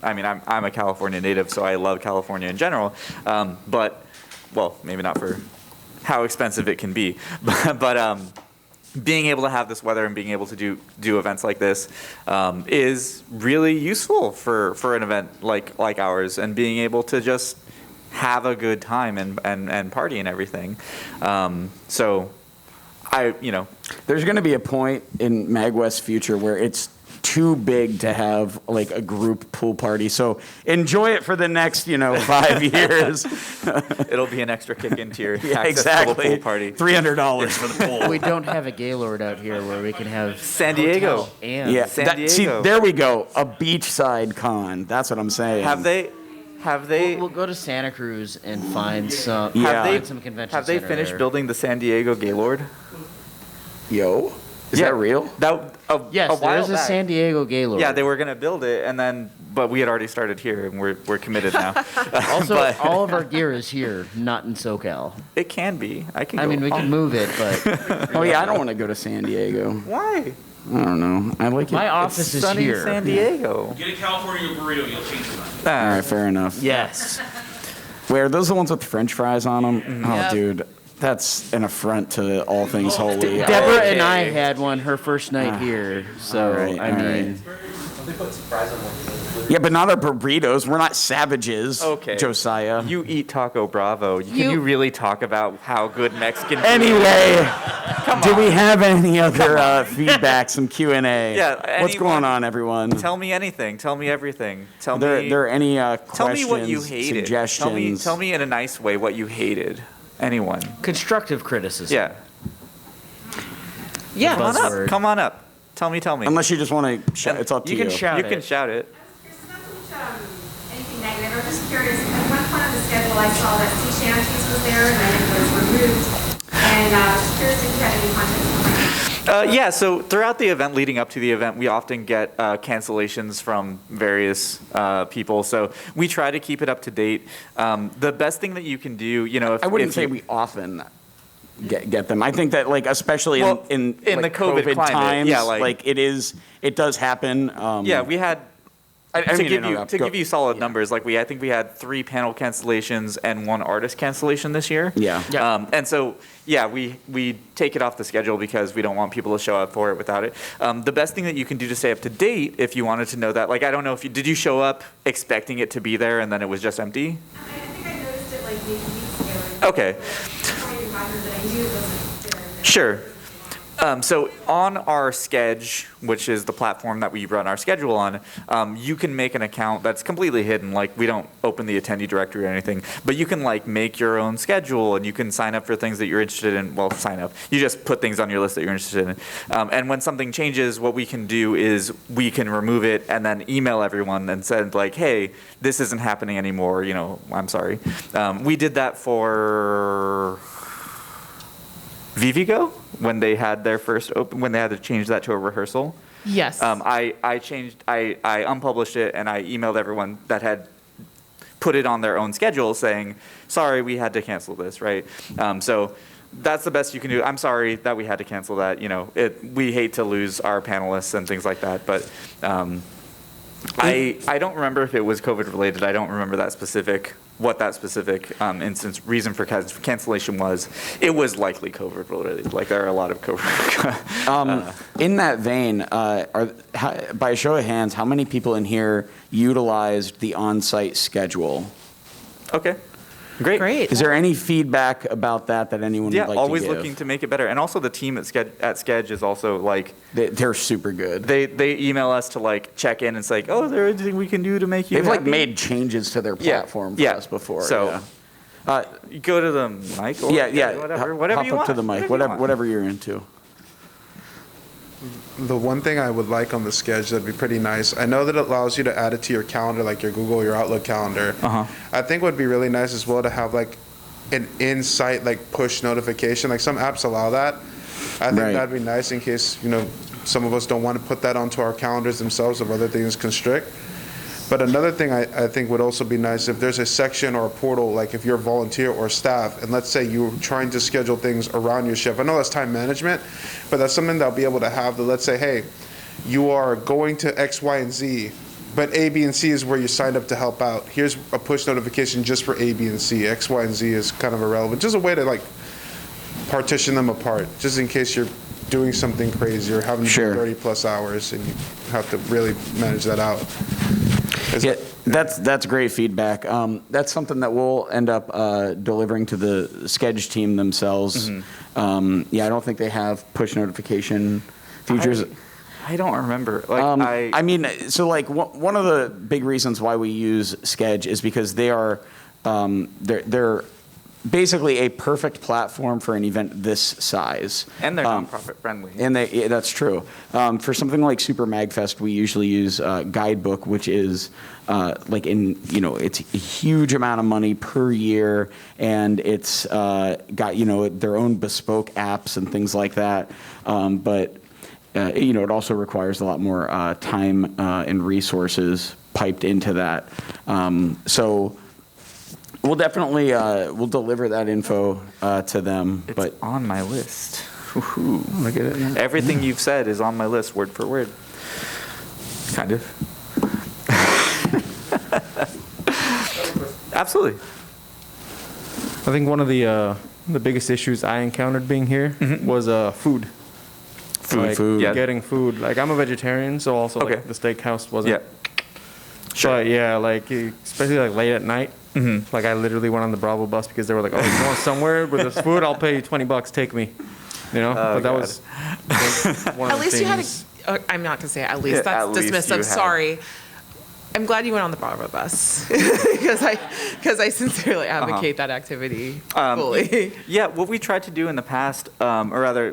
I'm a California native, so I love California in general. But, well, maybe not for how expensive it can be. But being able to have this weather and being able to do events like this is really useful for an event like ours, and being able to just have a good time and party and everything. So there's going to be a point in MAGWest's future where it's too big to have like a group pool party. So enjoy it for the next, 5 years. It'll be an extra kick into your Yeah, access to the exactly. pool party. $300 for the pool. We don't have a Gaylord out here where we can have San Diego. hotel and Yeah, San Diego. See, there we go. A beachside con. That's what I'm saying. Have they? We'll go to Santa Cruz and find some. Yeah. Find some convention Have they center finished there. building the San Diego Gaylord? Yo, is that real? Yes, there is a San Diego Gaylord. Yeah, they were gonna build it, but we had already started here, and we're committed now. Also, But all of our gear is here, not in SoCal. it can be. I mean, we can move it, but Oh yeah, I don't want to go to San Diego. Why? I don't know. I like my it. office is Sunny here. San Diego. Get a California burrito, you'll change your mind. All right, fair enough. Yes. Where are those the ones with the French fries on them? Oh, Yep. dude, that's an affront to all things holy. Deborah Okay. and I had one her first night here, so all right, I all mean, Yeah, but not our burritos. We're not savages. Okay. Josiah. You eat Taco Bravo. Can You- you really talk about how good Mexican food Anyway, do we have any other feedback? Some Q&A. Yeah, What's anyone- going on, everyone? Tell me anything. Tell me everything. Tell There, me. there any Tell questions, me what you hated. suggestions? Tell me in a nice way what you hated. Anyone? constructive criticism. Yeah. Yeah. Come on up. Buzzword. Come on up. Tell me. Unless you just want to shout, it's up to You you. can shout You can it. shout it. Chris, not so much anything negative. I'm just curious. At one point on the schedule, I saw that sea shanties was there and then it was removed. And just curious if you had any context. Yeah, so throughout the event, leading up to the event, we often get cancellations from various people. So we try to keep it up to date. The best thing that you can do, if I wouldn't if say you- we often get them. I think that especially Well, in in like, the COVID climate, times, yeah, like- it does happen. Yeah, we had. I to mean, give you solid numbers, I think we had 3 panel cancellations and 1 artist cancellation this year. Yeah. And so, yeah, we take it off the schedule because we don't want people to show up for it without it. The best thing that you can do to stay up to date, if you wanted to know that, I don't know if did you show up expecting it to be there and then it was just empty? I think I noticed it like maybe weeks ago. Okay. I reminded that I knew it wasn't there. Sure. So on our Sketch, which is the platform that we run our schedule on, you can make an account that's completely hidden. We don't open the attendee directory or anything, but you can make your own schedule and you can sign up for things that you're interested in. Well, sign up. You just put things on your list that you're interested in. And when something changes, what we can do is we can remove it and then email everyone and send hey, this isn't happening anymore. I'm sorry. We did that for Vivigo when they had their first when they had to change that to a rehearsal. Yes. I unpublished it and I emailed everyone that had put it on their own schedule saying, sorry, we had to cancel this, right? So that's the best you can do. I'm sorry that we had to cancel that. We hate to lose our panelists and things like that, but I don't remember if it was COVID related. I don't remember what that specific instance reason for cancellation was. It was likely COVID related. There are a lot of COVID. In that vein, by a show of hands, how many people in here utilized the on-site schedule? Okay. Great. Is there any feedback about that anyone would like always to give? looking to make it better. And also the team at Sketch is also they're super good. They email us to check in and say, oh, is there anything we can do to make you They've happy? made changes to their platform for us before. So you go to the mic. Or whatever Hop you up want. to the mic. Whatever you're into. The one thing I would like on the schedule that'd be pretty nice. I know that it allows you to add it to your calendar, like your Google, your Outlook calendar. I think what would be really nice as well to have an in-site push notification. Some apps allow that. I think Right. that'd be nice in case, some of us don't want to put that onto our calendars themselves if other things constrict. But another thing I think would also be nice if there's a section or a portal, like if you're a volunteer or staff, and let's say you're trying to schedule things around your shift. I know that's time management, but that's something that I'll be able to have that, let's say, hey, you are going to X, Y, and Z, but A, B, and C is where you signed up to help out. Here's a push notification just for A, B, and C. X, Y, and Z is kind of irrelevant. Just a way to partition them apart, just in case you're doing something crazy or having to do 30 plus hours and you have to really manage that out. Yeah, that's great feedback. That's something that we'll end up delivering to the Sketch team themselves. Yeah, I don't think they have push notification features. I don't remember. One of the big reasons why we use Sketch is because they are they're basically a perfect platform for an event this size. And they're nonprofit friendly. And that's true. For something like Super MAGFest, we usually use Guidebook, which is it's a huge amount of money per year, and it's got their own bespoke apps and things like that. But it also requires a lot more time and resources piped into that. So we'll definitely we'll deliver that info to them. It's on my list. Ooh, look at it. Everything you've said is on my list, word for word. Kind of. Absolutely. I think one of the biggest issues I encountered being here was food. Food. Yeah. Getting food. I'm a vegetarian, so also the steakhouse wasn't. Yeah. Sure. But yeah, especially late at night. I literally went on the Bravo bus because they were like, "Oh, you going somewhere with this food? I'll pay you $20. Take me." But that was one of At the least you had things. I'm not going to say at least. Yeah, That's at least dismissive. you had. Sorry. I'm glad you went on the Bravo bus because I sincerely advocate that activity fully. Yeah, what we tried to do in the past, or rather,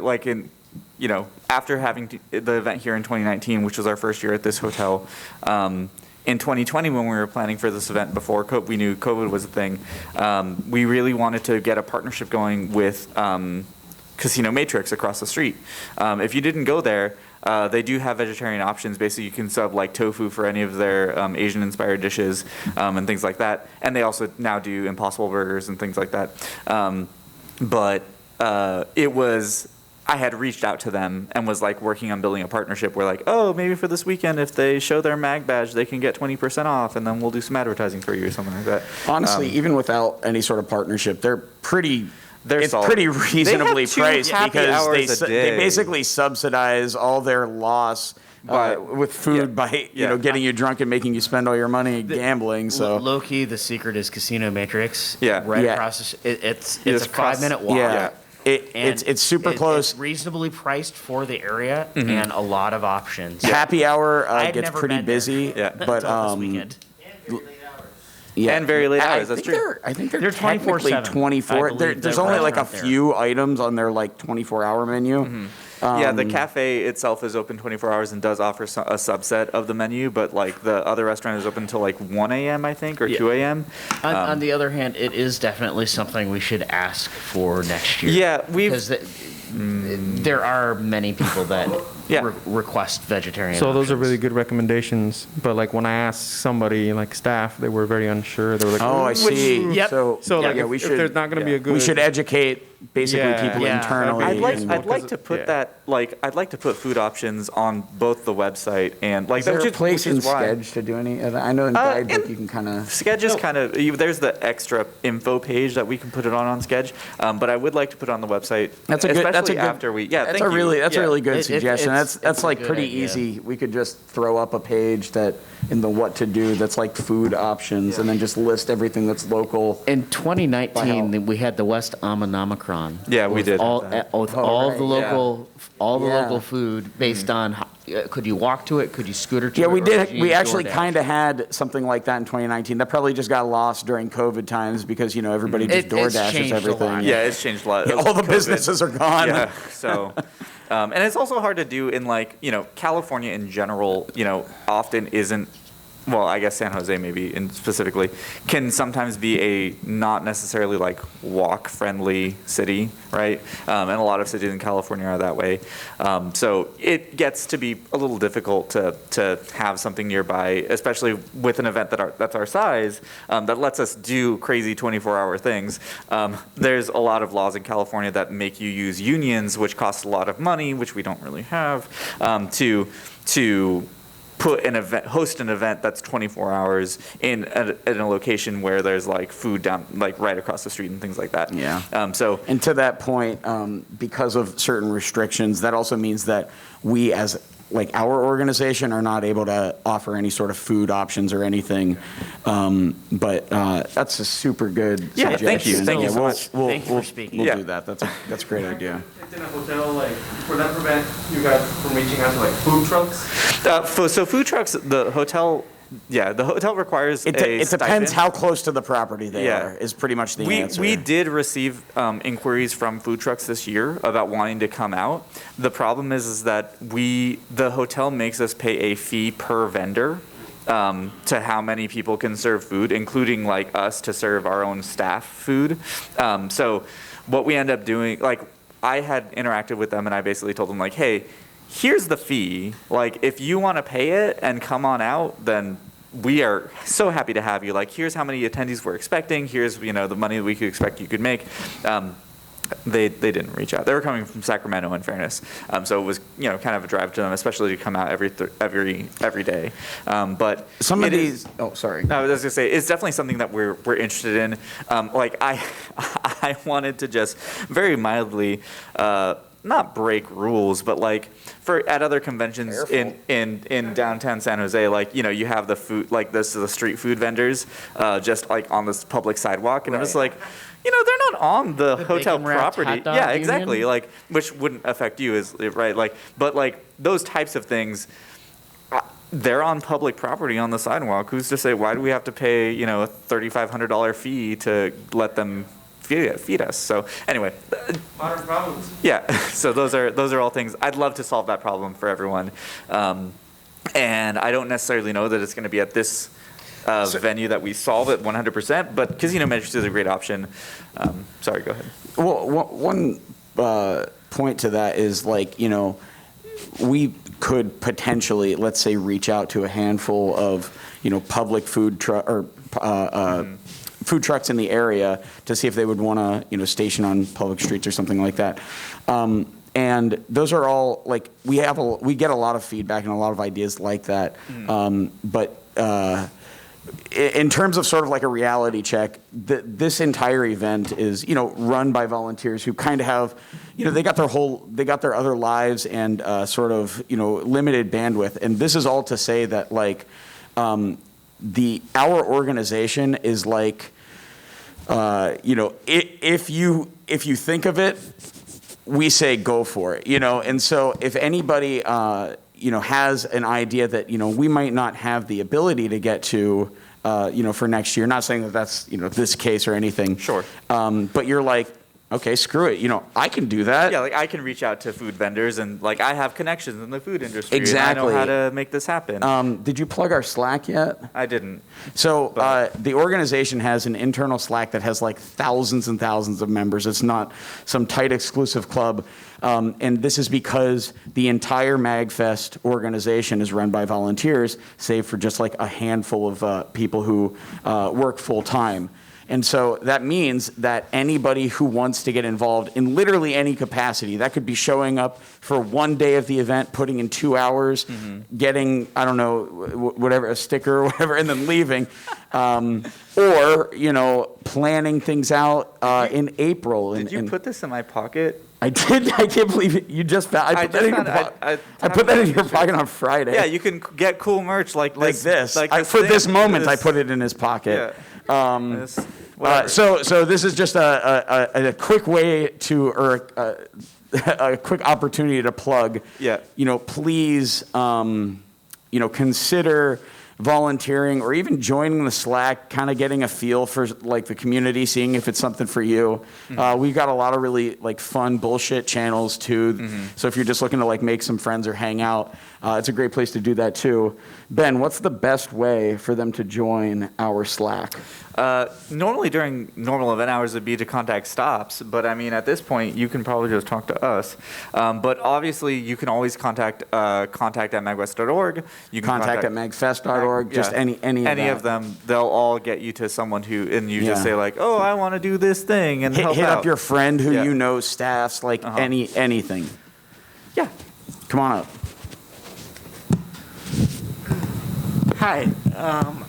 after having the event here in 2019, which was our first year at this hotel, in 2020 when we were planning for this event before we knew COVID was a thing, we really wanted to get a partnership going with Casino Matrix across the street. If you didn't go there, they do have vegetarian options. Basically, you can sub tofu for any of their Asian-inspired dishes and things like that. And they also now do Impossible Burgers and things like that. I had reached out to them and was working on building a partnership where maybe for this weekend, if they show their MAG badge, they can get 20% off, and then we'll do some advertising for you or something like that. Honestly, even without any sort of partnership, it's solid. pretty reasonably They have 2 priced happy because hours a day. they basically subsidize all their loss with food by getting you drunk and making you spend all your money gambling. So Low key, the secret is Casino Matrix. Yeah. Right Yeah. across. It's a just cross- 5-minute walk. yeah, it's super close. It's reasonably priced for the area and a lot of options. Happy hour I'd gets never pretty been there. busy, Yeah. but Until this weekend. yeah, And very late hours, that's think true. I think they're They're 24/7, technically 24. I believe, There's the only a restaurant there. few items on their 24-hour menu. Yeah, the cafe itself is open 24 hours and does offer a subset of the menu, but the other restaurant is open until 1 a.m. I think, or 2 a.m. On the other hand, it is definitely something we should ask for next year. Yeah, because there are many people that Yeah. request vegetarian. So those are options. really good recommendations. But when I asked somebody staff, they were very unsure. They were like, Oh, I see. Yep. So yeah, we if should. there's not going to be a good, We should educate basically people Yeah. internally. I'd like to put that I'd like to put food options on both the website and Is there a place in Sketch to do any? I know in Guidebook you can kind of. Sketch is kind of there's the extra info page that we can put it on Sketch, but I would like to put it on the website. That's a good. Especially That's a good. after we. Yeah, That's thank a you. really. That's Yeah. a really good It- suggestion. it's That's a good pretty idea. easy. We could just throw up a page that in the what to do that's food options, and then just list everything that's local. In 2019, we had the West Omicron. Yeah, we did. All, have that. with all the right, yeah. local food based on could you walk to it, could you scooter to it? Yeah, we or did. could you We actually DoorDash? kind of had something like that in 2019. That probably just got lost during COVID times because everybody just It's DoorDashes changed a everything. lot. Yeah, it's changed a lot. Yeah, all the COVID. businesses are gone. Yeah. So, and it's also hard to do in California in general. Often isn't well, I guess San Jose maybe specifically, can sometimes be a not necessarily like walk-friendly city, right? And a lot of cities in California are that way. So it gets to be a little difficult to have something nearby, especially with an event that's our size, that lets us do crazy 24-hour things. There's a lot of laws in California that make you use unions, which cost a lot of money, which we don't really have, to host an event that's 24 hours in a location where there's like food down, like right across the street and things like that. Yeah. And to that point, because of certain restrictions, that also means that we as like our organization are not able to offer any sort of food options or anything. But that's a super good Yeah, suggestion. thank you. Thank you so much. Thank you for speaking. We'll do that. That's a great idea. In a hotel, like, for that prevent you guys from reaching out to like food trucks? So food trucks, the hotel requires It depends stipend. how close to the property they are, is pretty much the answer. We did receive inquiries from food trucks this year about wanting to come out. The problem is that the hotel makes us pay a fee per vendor to how many people can serve food, including like us to serve our own staff food. So what we end up doing, like I had interacted with them and I basically told them like, hey, here's the fee. Like, if you want to pay it and come on out, then we are so happy to have you. Like, here's how many attendees we're expecting. Here's, the money we could expect you could make. They didn't reach out. They were coming from Sacramento, in fairness. So it was, kind of a drive to them, especially to come out every day. But some of these. Oh, sorry. No, I was gonna say it's definitely something that we're interested in. Like I wanted to just very mildly. Not break rules, but like at other conventions in downtown San Jose, like you have the food, like the street food vendors, just like on this public sidewalk, and I'm just like, they're not on the hotel property. Yeah, exactly. Like, which wouldn't affect you, right? Like, but like those types of things. They're on public property on the sidewalk. Who's to say why do we have to pay a $3,500 fee to let them feed us? So anyway, Modern problems. Yeah. So those are all things I'd love to solve that problem for everyone, and I don't necessarily know that it's going to be at this venue that we solve it 100%, but Casino Measures is a great option. Sorry, go ahead. Well, one point to that is like we could potentially, let's say, reach out to a handful of public food truck or food trucks in the area to see if they would want to, station on public streets or something like that. And those are all like we get a lot of feedback and a lot of ideas like that. But in terms of sort of like a reality check, this entire event is run by volunteers who kind of have they got their other lives and sort of limited bandwidth. And this is all to say that like. Our organization is like, if you think of it, we say go for it, and so if anybody, has an idea that, we might not have the ability to get to, for next year, not saying that that's, this case or anything. Sure. But you're like, okay, screw it. I can do that. Yeah, like I can reach out to food vendors and like I have connections in the food industry. Exactly. And I know how to make this happen. Did you plug our Slack yet? I didn't. So the organization has an internal Slack that has like thousands and thousands of members. It's not some tight exclusive club. And this is because the entire MAGFest organization is run by volunteers, save for just like a handful of people who work full time. And so that means that anybody who wants to get involved in literally any capacity, that could be showing up for one day of the event, putting in 2 hours, getting, I don't know, whatever, a sticker or whatever, and then leaving. Or, planning things out in April. Did you put this in my pocket? I did. I can't believe it. You just found. I put that in your pocket on Friday. Yeah, you can get cool merch like this. For this moment, I put it in his pocket. Yeah. So this is just a quick way to, or a quick opportunity to plug. Yeah. Please, consider volunteering or even joining the Slack, kind of getting a feel for like the community, seeing if it's something for you. We've got a lot of really like fun bullshit channels too. So if you're just looking to like make some friends or hang out, it's a great place to do that too. Ben, what's the best way for them to join our Slack? Normally during normal event hours it'd be to contact stops, but I mean at this point you can probably just talk to us. But obviously you can always contact at magwest.org. You can Contact at magfest.org, just any of them. They'll all get you to someone who, and you just say like, oh, I want to do this thing, and help hit out. up your friend who you know staffs, like anything. Yeah. Come on up. Hi,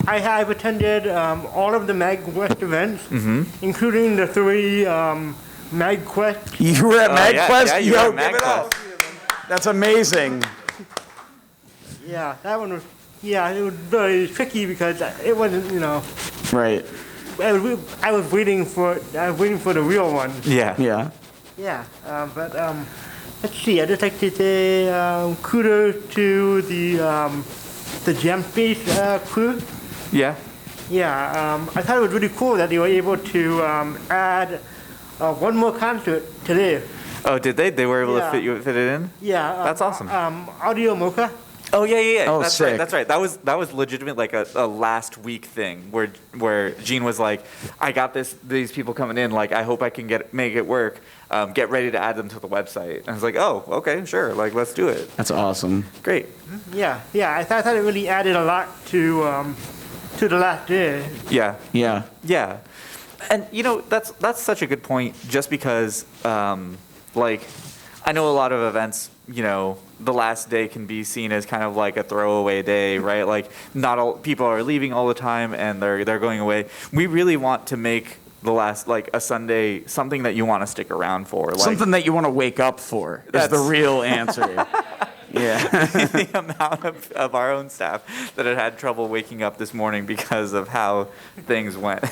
I have attended all of the MAGWest events, including the 3 MAGQuest. You were at MAGFest? Yeah, you were at MAGFest. That's amazing. Yeah, that one was, it was very tricky because it wasn't, Right. I was waiting for the real one. Yeah. Yeah, but let's see, I'd just like to say kudos to the Gem Space crew. Yeah. Yeah, I thought it was really cool that they were able to add one more concert today. Oh, did they? They were able to fit it in? Yeah. That's awesome. Audio Mocha. Oh yeah. Oh, that's sick. right. That's right. That was legitimate, like a last week thing where Gene was like, I got these people coming in. Like, I hope I can make it work. Get ready to add them to the website. And I was like, oh, okay, sure. Like, let's do it. That's awesome. Great. Yeah. I thought it really added a lot to the last day. Yeah. And that's such a good point. Just because, like, I know a lot of events, the last day can be seen as kind of like a throwaway day, right? Like, not all people are leaving all the time and they're going away. We really want to make the last, like, a Sunday something that you want to stick around for. Like, something that you want to wake up for is the real answer. Yeah. The amount of our own staff that had trouble waking up this morning because of how things went.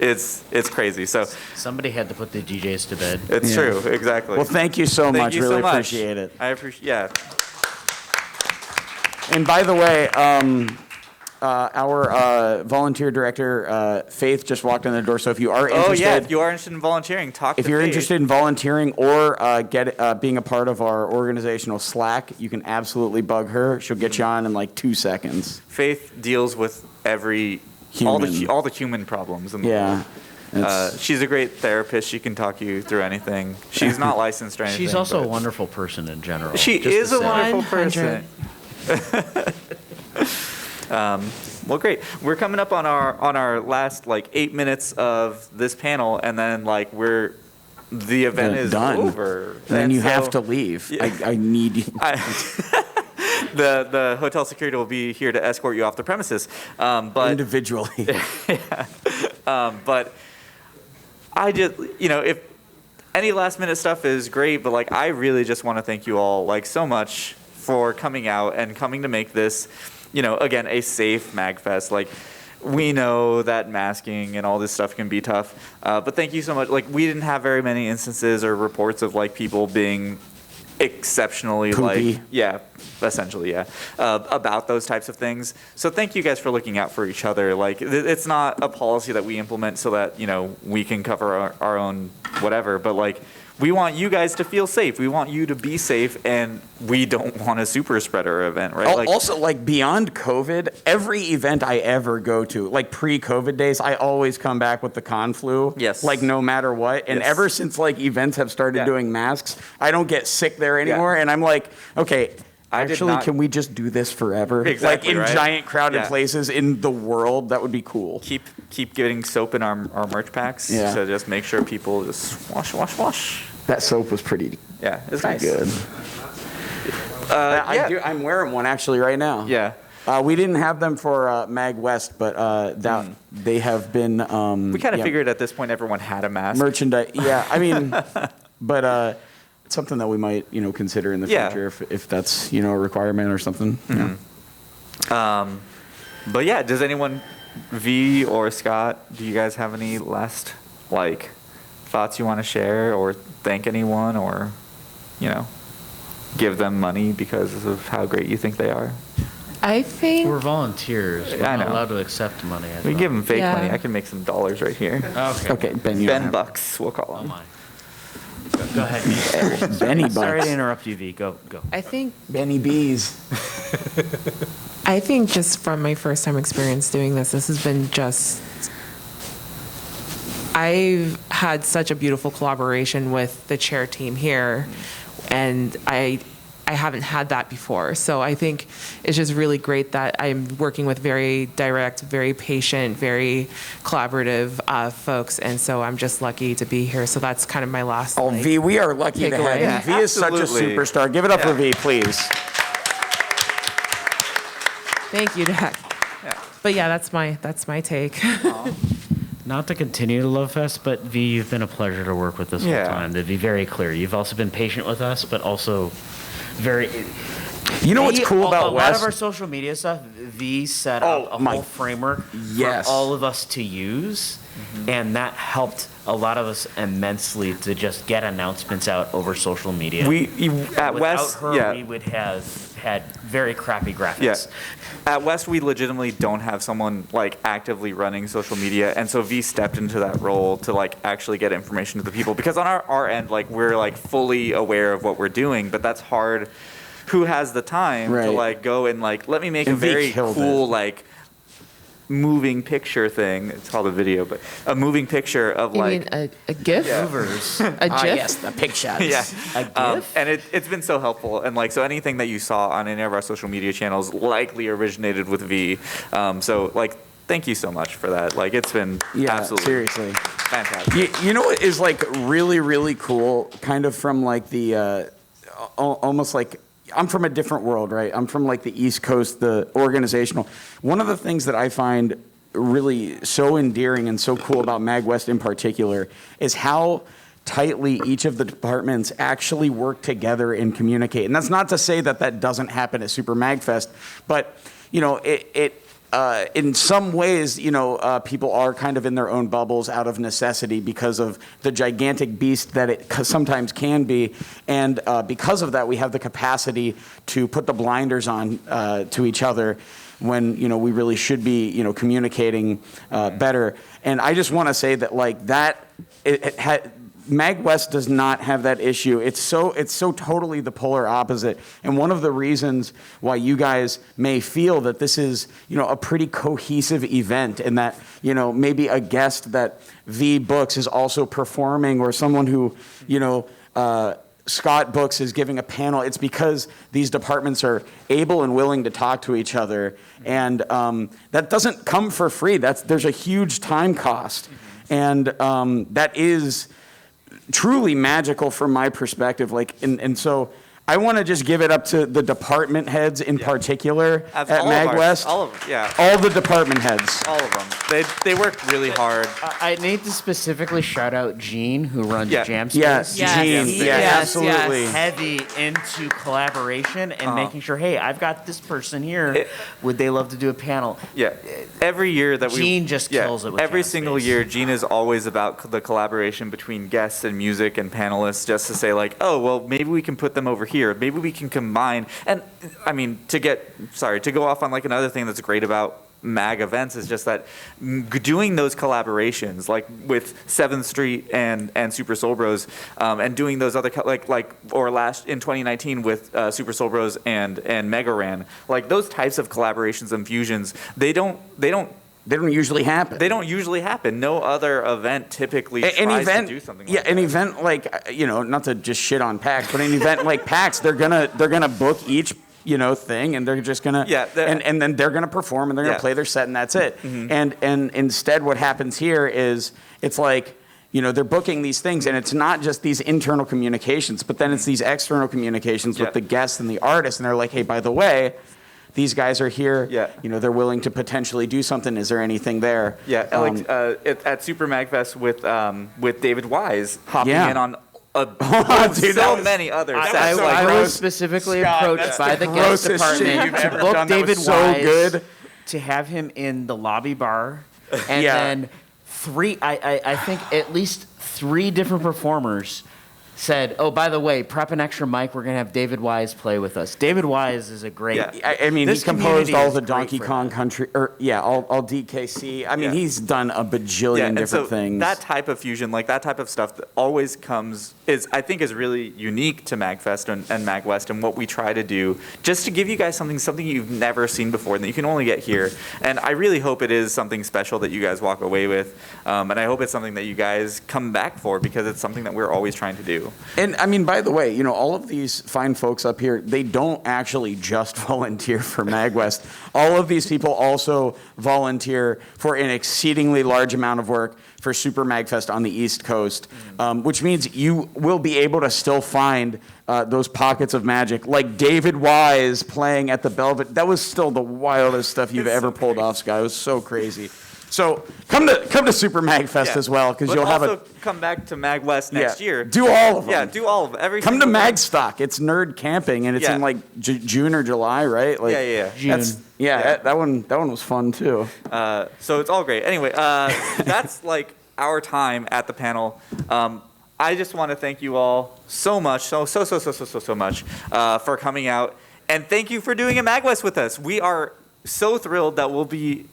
It's crazy. So somebody had to put the DJs to bed. It's true, exactly. Well, thank you so much. Really appreciate it. I appreciate. And by the way, our volunteer director, Faith, just walked in the door. So if you are interested, if you are interested in volunteering, talk to If you're Faith. interested in volunteering or being a part of our organizational Slack, you can absolutely bug her. She'll get you on in like 2 seconds. Faith deals with all the human problems in the world. She's a great therapist. She can talk you through anything. She's not licensed or anything. She's also a wonderful person in general. She is a wonderful person. Well, great. We're coming up on our last like 8 minutes of this panel, and then like the event is done. over. And then you have to leave. I need you. The hotel security will be here to escort you off the premises, but individually. But I just, if any last minute stuff is great, but like I really just want to thank you all like so much for coming out and coming to make this, again, a safe MAGFest. Like, we know that masking and all this stuff can be tough, but thank you so much. Like, we didn't have very many instances or reports of like people being exceptionally poopy. Essentially, about those types of things. So thank you guys for looking out for each other. Like, it's not a policy that we implement so that we can cover our own whatever, but like, we want you guys to feel safe. We want you to be safe, and we don't want a super spreader event, right? Also, like, beyond COVID, every event I ever go to, like pre-COVID days, I always come back with the con flu. Yes. Like, no matter what. And ever since, like, events have started doing masks, I don't get sick there anymore. And I'm like, okay, actually, can we just do this forever? Exactly, like, in giant crowded places in the world, that would be cool. Keep getting soap in our merch packs. Yeah. So just make sure people just wash. That soap was pretty. Yeah, it's pretty nice. Good. I'm wearing one actually right now. Yeah. We didn't have them for MAGWest, but they have been. We kind of figured at this point everyone had a mask. Merchandise. Yeah, I mean, but it's something that we might consider in the future if that's a requirement or something. Mm-hmm. But yeah, does anyone, V or Scott, do you guys have any last thoughts you want to share, or thank anyone, or give them money because of how great you think they are? I think We're volunteers. We're I not know. allowed to accept money. I We thought. give them fake Yeah. money. I can make some dollars right here. Okay. Okay, Ben, you don't Ben have- bucks, we'll call Oh them. my. Go ahead. V. Benny Sorry bucks. to interrupt you, V. Go. I think Benny Bees. I think just from my first time experience doing this has been just. I've had such a beautiful collaboration with the chair team here, and I haven't had that before. So I think it's just really great that I'm working with very direct, very patient, very collaborative folks, and so I'm just lucky to be here. So that's kind of my last. Oh, like, V, we are lucky to have takeaway. you. V is such a Absolutely. superstar. Give it up for V, please. Thank you, Dak. But yeah, that's my take. Not to continue the Love Fest, but V, you've been a pleasure to work with this whole Yeah. time. To be very clear, you've also been patient with us, but also very. You know what's cool about a lot West? of our social media stuff, V set Oh, up a my- whole framework Yes. for all of us to use, and that helped a lot of us immensely to just get announcements out over social media. At Without West, her, yeah. we would have had very crappy graphics. Yeah. At West, we legitimately don't have someone like actively running social media, and so V stepped into that role to like actually get information to the people. Because on our end, like we're like fully aware of what we're doing, but that's hard. Who has the time to Right. like go and like let me make And a V very killed cool it. like moving picture thing? It's called a video, but a moving picture of You like mean a GIF? Movers. A GIF? yes, the pictures. yeah. A GIF? And it's been so helpful. And like, so anything that you saw on any of our social media channels likely originated with V. So like, thank you so much for that. Like, it's been absolutely seriously. fantastic. You know what is like really, really cool, kind of from like the, almost like, I'm from a different world, right? I'm from like the East Coast, the organizational. One of the things that I find really so endearing and so cool about MAGWest in particular is how tightly each of the departments actually work together and communicate. And that's not to say that that doesn't happen at Super MAGFest, but you know, in some ways, you know, people are kind of in their own bubbles out of necessity because of the gigantic beast that it sometimes can be. And because of that, we have the capacity to put the blinders on to each other when, you know, we really should be, you know, communicating better. And I just want to say that, like, that, MAGWest does not have that issue. It's so totally the polar opposite. And one of the reasons why you guys may feel that this is, you know, a pretty cohesive event, and that, you know, maybe a guest that V Books is also performing, or someone who, you know, Scott Books is giving a panel, it's because these departments are able and willing to talk to each other. And that doesn't come for free. There's a huge time cost. And that is truly magical from my perspective. Like, and so I want to just give it up to the department heads in particular at MAGWest. All of them, yeah. All the department heads. All of them. They worked really hard. I need to specifically shout out Gene, who runs Jam Space. Yes, Gene. He Yeah, is absolutely. heavy into collaboration and making sure, hey, I've got this person here. Would they love to do a panel? Yeah. Every year that Gene just kills it with every Jam single Space. year, Gene is always about the collaboration between guests and music and panelists, just to say like, oh, well, maybe we can put them over here. Maybe we can combine. And I mean, to go off on like another thing that's great about MAG events is just that doing those collaborations, like with 7th Street and Super Soul Bros, and doing those other or last in 2019 with Super Soul Bros and Mega Ran, like those types of collaborations and fusions, they don't usually happen. They don't usually happen. No other event typically tries to do something like that. An event like, you know, not to just shit on PAX, but an event like PAX, they're gonna book each, you know, thing, and they're just gonna and then they're gonna perform and they're gonna play their set, and that's it. And instead, what happens here is it's like, you know, they're booking these things, and it's not just these internal communications, but then it's these external communications with the guests and the artists, and they're like, hey, by the way, these guys are here. Yeah. You know, they're willing to potentially do something. Is there anything there? Yeah. At Super MAGFest with David Wise hopping in on many other sets. I was specifically approached by the guest department to book David Wise to have him in the lobby bar, and then I think at least 3 different performers said, "Oh, by the way, prep an extra mic. We're gonna have David Wise play with us." David Wise is a great. Yeah. I mean, This he composed community all is the great Donkey for Kong Country, all DKC. I mean, Yeah. he's done a bajillion and different so things. that type of fusion, like that type of stuff that always comes, I think is really unique to MAGFest and MAGWest and what we try to do, just to give you guys something you've never seen before and that you can only get here. And I really hope it is something special that you guys walk away with. And I hope it's something that you guys come back for, because it's something that we're always trying to do. And I mean, by the way, all of these fine folks up here, they don't actually just volunteer for MAGWest. All of these people also volunteer for an exceedingly large amount of work for Super MAGFest on the East Coast, which means you will be able to still find those pockets of magic, like David Wise playing at the Belvedere. That was still the wildest stuff you've ever pulled off, Scott. It was so crazy. So come to Super MAGFest as well, because you'll have also come back to MAGWest next year. Do all of them. Yeah, do all of them. Come to Magstock. It's nerd camping, and it's in like June or July, right? Like, June. That one was fun too. So it's all great. Anyway, that's like our time at the panel. I just want to thank you all so much, so much for coming out, and thank you for doing a MAGWest with us. We are so thrilled that we'll be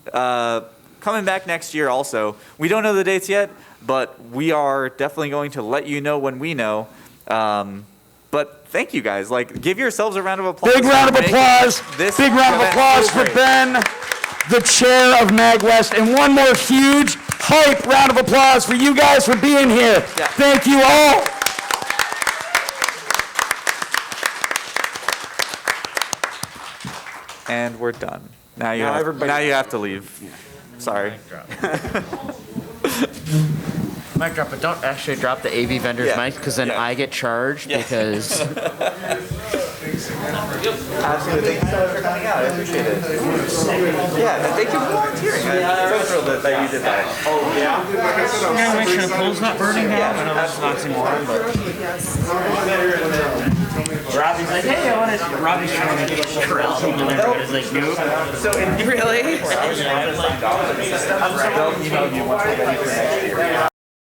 coming back next year also. We don't know the dates yet, but we are definitely going to let you know when we know. But thank you guys. Like, give yourselves a round of applause. Big round of applause. Big round of applause for Ben, the chair of MAGWest. And one more huge hype round of applause for you guys for being here. Yeah. Thank you all. And we're done. Now you have to leave. Sorry. Mic drop, but don't actually drop the AV vendor's mic, because then I get charged because. Absolutely. Thank you so much for coming out. I appreciate it. Yeah, and thank you for volunteering. I'm so thrilled that you did that. Oh, yeah? Yeah, make sure the pool's not burning down. I know that's not anymore, but. Robbie's like, hey, I want to. Robbie's trying to get trail people there, but it's like, nope. So, really?